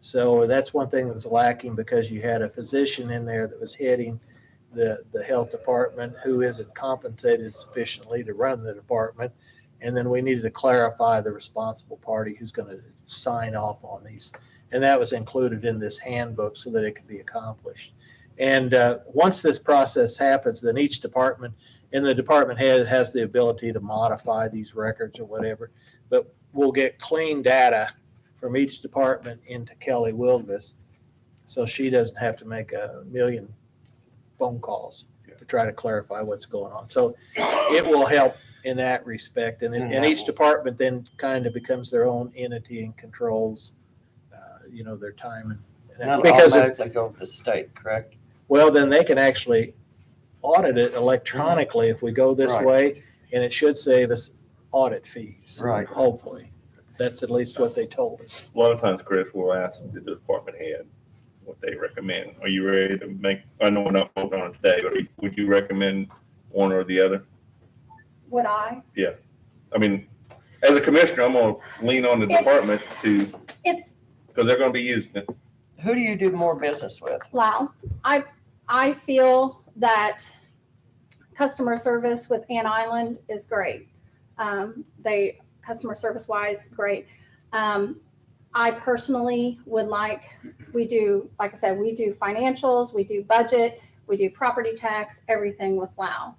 So that's one thing that was lacking, because you had a physician in there that was heading the health department who isn't compensated sufficiently to run the department. And then we needed to clarify the responsible party who's going to sign off on these. And that was included in this handbook so that it could be accomplished. And once this process happens, then each department and the department head has the ability to modify these records or whatever. But we'll get clean data from each department into Kelly Wildvis, so she doesn't have to make a million phone calls to try to clarify what's going on. So it will help in that respect. And each department then kind of becomes their own entity and controls, their time. And that'll Because automatically go to the state, correct? well, then they can actually audit it electronically if we go this Right. way, and it should save us audit fees. Right. Hopefully. That's at least what they told us. A lot of times, Chris, we'll ask the department head what they recommend. Are you ready to make, I know we're not voting on it today, but would you recommend one or the other? Would I? I mean, as a commissioner, I'm gonna lean on the department because they're gonna be using it. Who do you do more business with? Wow. I feel that customer service with Ann Island is great. Customer service wise, great. I personally would like I said, we do financials, we do budget, we do property tax, everything with Lao.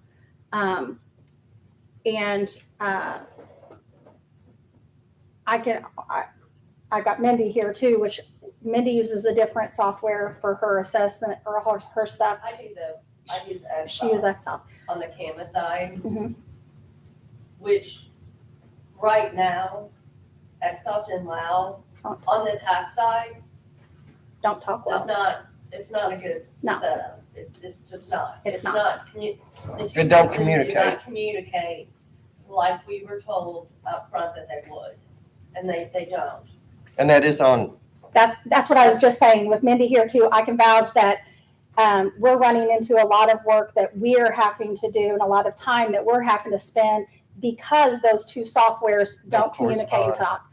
I got Mindy here too, which Mindy uses a different software for her assessment or her stuff. I use She uses Excel Excel. on the camera side, Mhm. which right now, Excel and Lao on the tax side Don't talk does well. not, it's not a good No. setup. It's just not. It's not. The two It don't systems communicate. Do not communicate like we were told up front that they would, and they don't. And that is on, That's what I was just saying with Mindy here too. I can vouch that we're running into a lot of work that we're having to do and a lot of time that we're having to spend because those two softwares don't communicate and correspond. talk.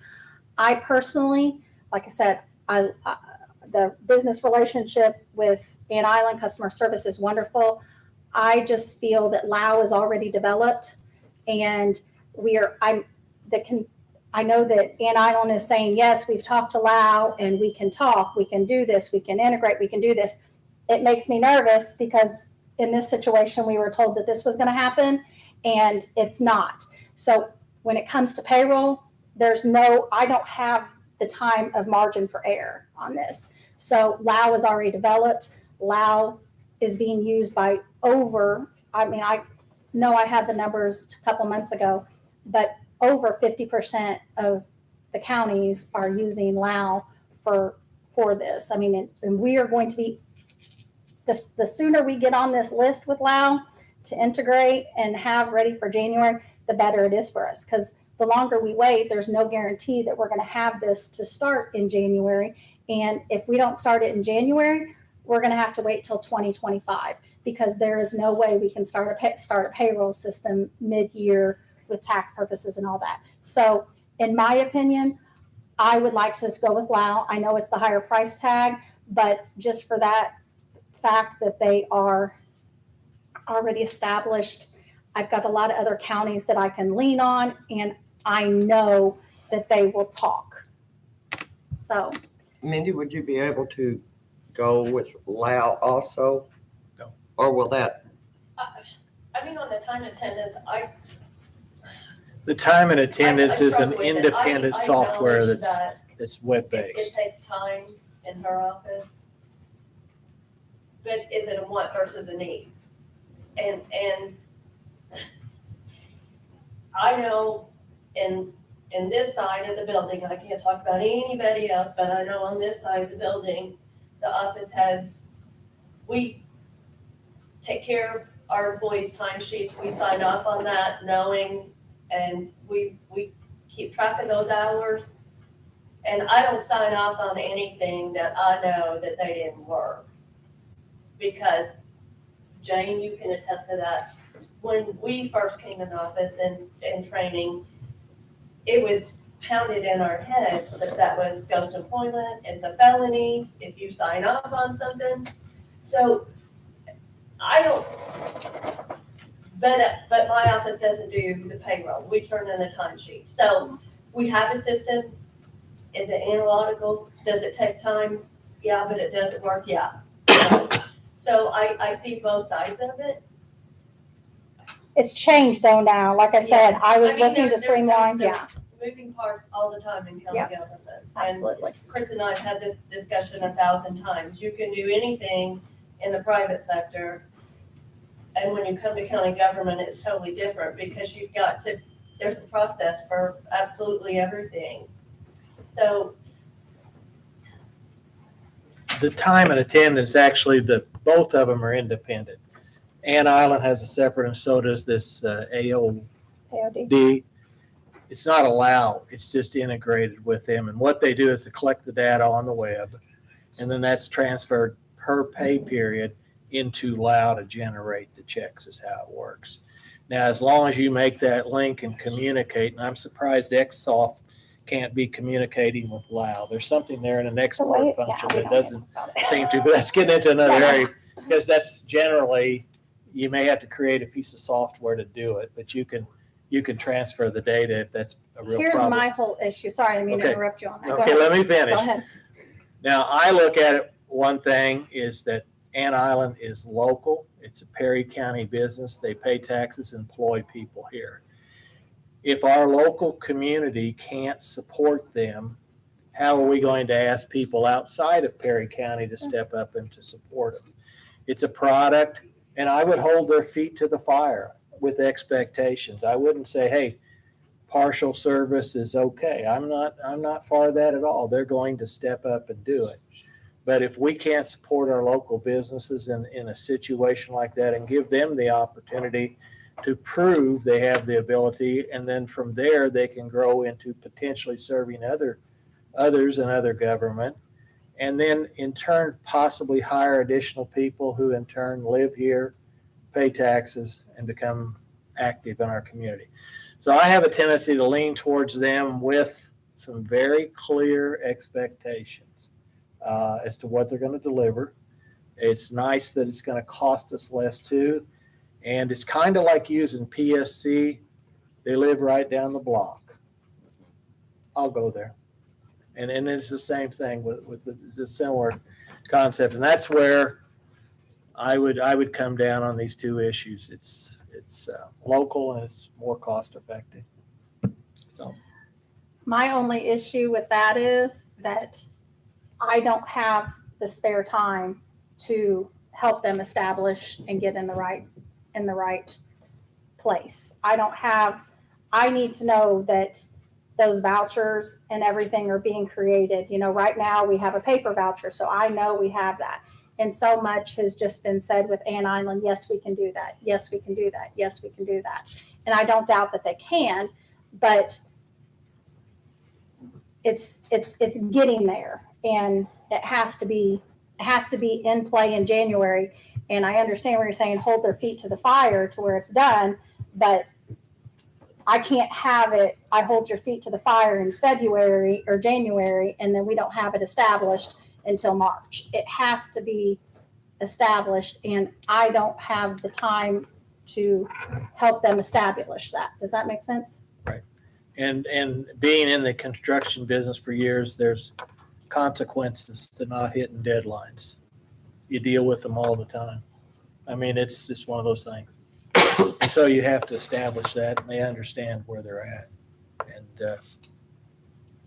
I personally, like I said, the business relationship with Ann Island customer service is wonderful. I just feel that Lao is already developed, and I know that Ann Island is saying, yes, we've talked to Lao and we can talk, we can do this, we can integrate, we can do this. It makes me nervous because in this situation, we were told that this was going to happen and it's not. So when it comes to payroll, I don't have the time of margin for error on this. So Lao is already developed. Lao is being used by I know I had the numbers a couple months ago, but over 50% of the counties are using Lao for for this. I mean, and we are going to be, the sooner we get on this list with Lao to integrate and have ready for January, the better it is for us. Because the longer we wait, there's no guarantee that we're going to have this to start in January. And if we don't start it in January, we're going to have to wait till 2025 because there is no way we can start a payroll system mid-year with tax purposes and all that. So in my opinion, I would like to go with Lao. I know it's the higher price tag, but just for that fact that they are already established, I've got a lot of other counties that I can lean on, and I know that they will talk. So, Mindy, would you be able to go with Lao also? No. Or will that, I mean, on the time attendance, The time and attendance is an struggle with it. independent I software acknowledge that's that it web-based. takes time in her office. But is it a want versus a need? And I know in this side of the building, I can't talk about anybody else, but I know on this side of the building, the office we take care of our employees' timesheets, we sign off on that knowing, and we keep track of those hours. And I don't sign off on anything that I know that they didn't work. Because Jane, you can attest to that. When we first came in office and training, it was pounded in our heads that was ghost employment. It's a felony if you sign off on something. So I don't, but my office doesn't do the payroll. We turn in the timesheet. So we have a system. Is it analytical? Does it take time? Yeah, but it doesn't work. Yeah. So I see both sides of it. it's changed though now. Like I said, I was looking to there's streamline. Yeah, moving parts all the time in county government. And absolutely. Chris and I have had this discussion 1,000 times. You can do anything in the private sector. And when you come to county government, it's totally different because there's a process for absolutely everything. So The time and attendance, actually, both of them are independent. Ann Island has a separate, and so does this AOD. It's not allowed, it's just integrated with them. And what they do is to collect the data on the web, and then that's transferred per pay period into Lao to generate the checks is how it works. Now, as long as you make that link and communicate, and I'm surprised Xsoft can't be communicating with Lao. There's something there in an export function that doesn't seem to, but that's getting into another area because that's generally, you may have to create a piece of software to do it, but you can transfer the data if that's a real Here's problem. my whole issue. Sorry, I didn't mean to Okay. interrupt you on that. Go Okay, ahead. let me finish. Go ahead. Now, I look at it, one thing is that Ann Island is local. It's a Perry County business. They pay taxes, employ people here. If our local community can't support them, how are we going to ask people outside of Perry County to step up and to support them? It's a product, and I would hold their feet to the fire with expectations. I wouldn't say, hey, partial service is okay. I'm not for that at all. They're going to step up and do it. But if we can't support our local businesses in a situation like that and give them the opportunity to prove they have the ability, and then from there they can grow into potentially serving others and other government, and then in turn possibly hire additional people who in turn live here, pay taxes, and become active in our community. So I have a tendency to lean towards them with some very clear expectations as to what they're going to deliver. It's nice that it's going to cost us less too. And it's kind of like using PSC. They live right down the block. I'll go there. And it's the same thing with the similar concept. And that's where I would come down on these two issues. It's local and it's more cost effective. So My only issue with that is that I don't have the spare time to help them establish and get in the right place. I need to know that those vouchers and everything are being created. You know, right now we have a paper voucher, so I know we have that. And so much has just been said with Ann Island, yes, we can do that. Yes, we can do that. Yes, we can do that. And I don't doubt that they can, but it's getting there, and it has to be in play in January. And I understand where you're saying hold their feet to the fire to where it's done, but I can't have it, I hold your feet to the fire in February or January, and then we don't have it established until March. It has to be established, and I don't have the time to help them establish that. Does that make sense? And being in the construction business for years, there's consequences to not hitting deadlines. You deal with them all the time. I mean, it's just one of those things. And so you have to establish that, and they understand where they're at. And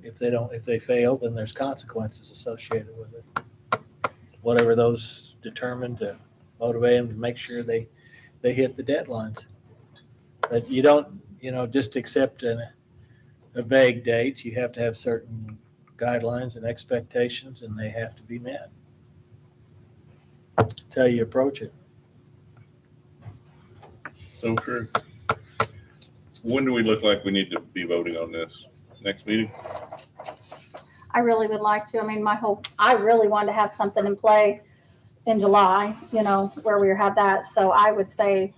if they fail, then there's consequences associated with it. Whatever those determined to motivate them to make sure they hit the deadlines. But you don't, just accept a vague date. You have to have certain guidelines and expectations, and they have to be met. That's how you approach it. So true. When do we look like we need to be voting on this? Next meeting? I really would like to. I mean, I really wanted to have something in play in July, where we have that. So I would say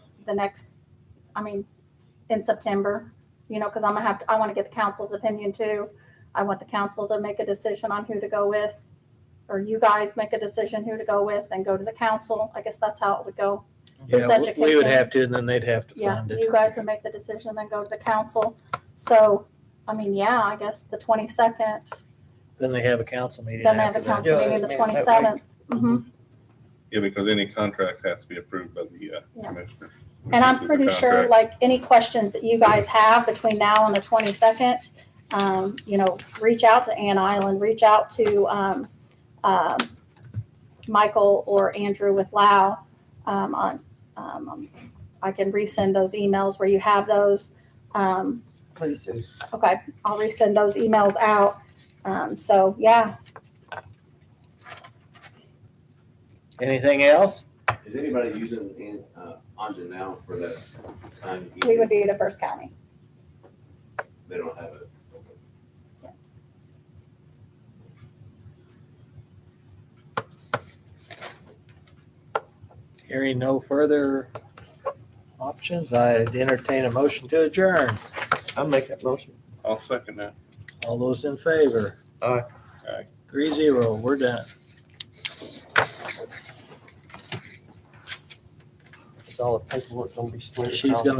in September, because I want to get the council's opinion too. I want the council to make a decision on who to go with, or you guys make a decision who to go with and go to the council. I guess that's how it would go. Yeah, we would have to, and then they'd have to fund it. You guys would make the decision, then go to the council. So, I guess the 22nd. Then they have a council meeting Then they have a after that. council meeting the 27th. Mm-hmm. Yeah, because any contract has to be approved by the commissioner. And I'm pretty sure, like, any questions that you guys have between now and the 22nd, reach out to Ann Island, reach out to Michael or Andrew with Lau. I can resend those emails where you have those. Please do. Okay, I'll resend those emails out. Yeah. Anything else? Is anybody using Anja now for that kind of? We would be the first county. They don't have it. Hearing no further options, I'd entertain a motion to adjourn. I'll make that motion. I'll second that. All those in favor? Aye. Aye. 3-0, we're done. It's all the paperwork gonna be slid. She's gonna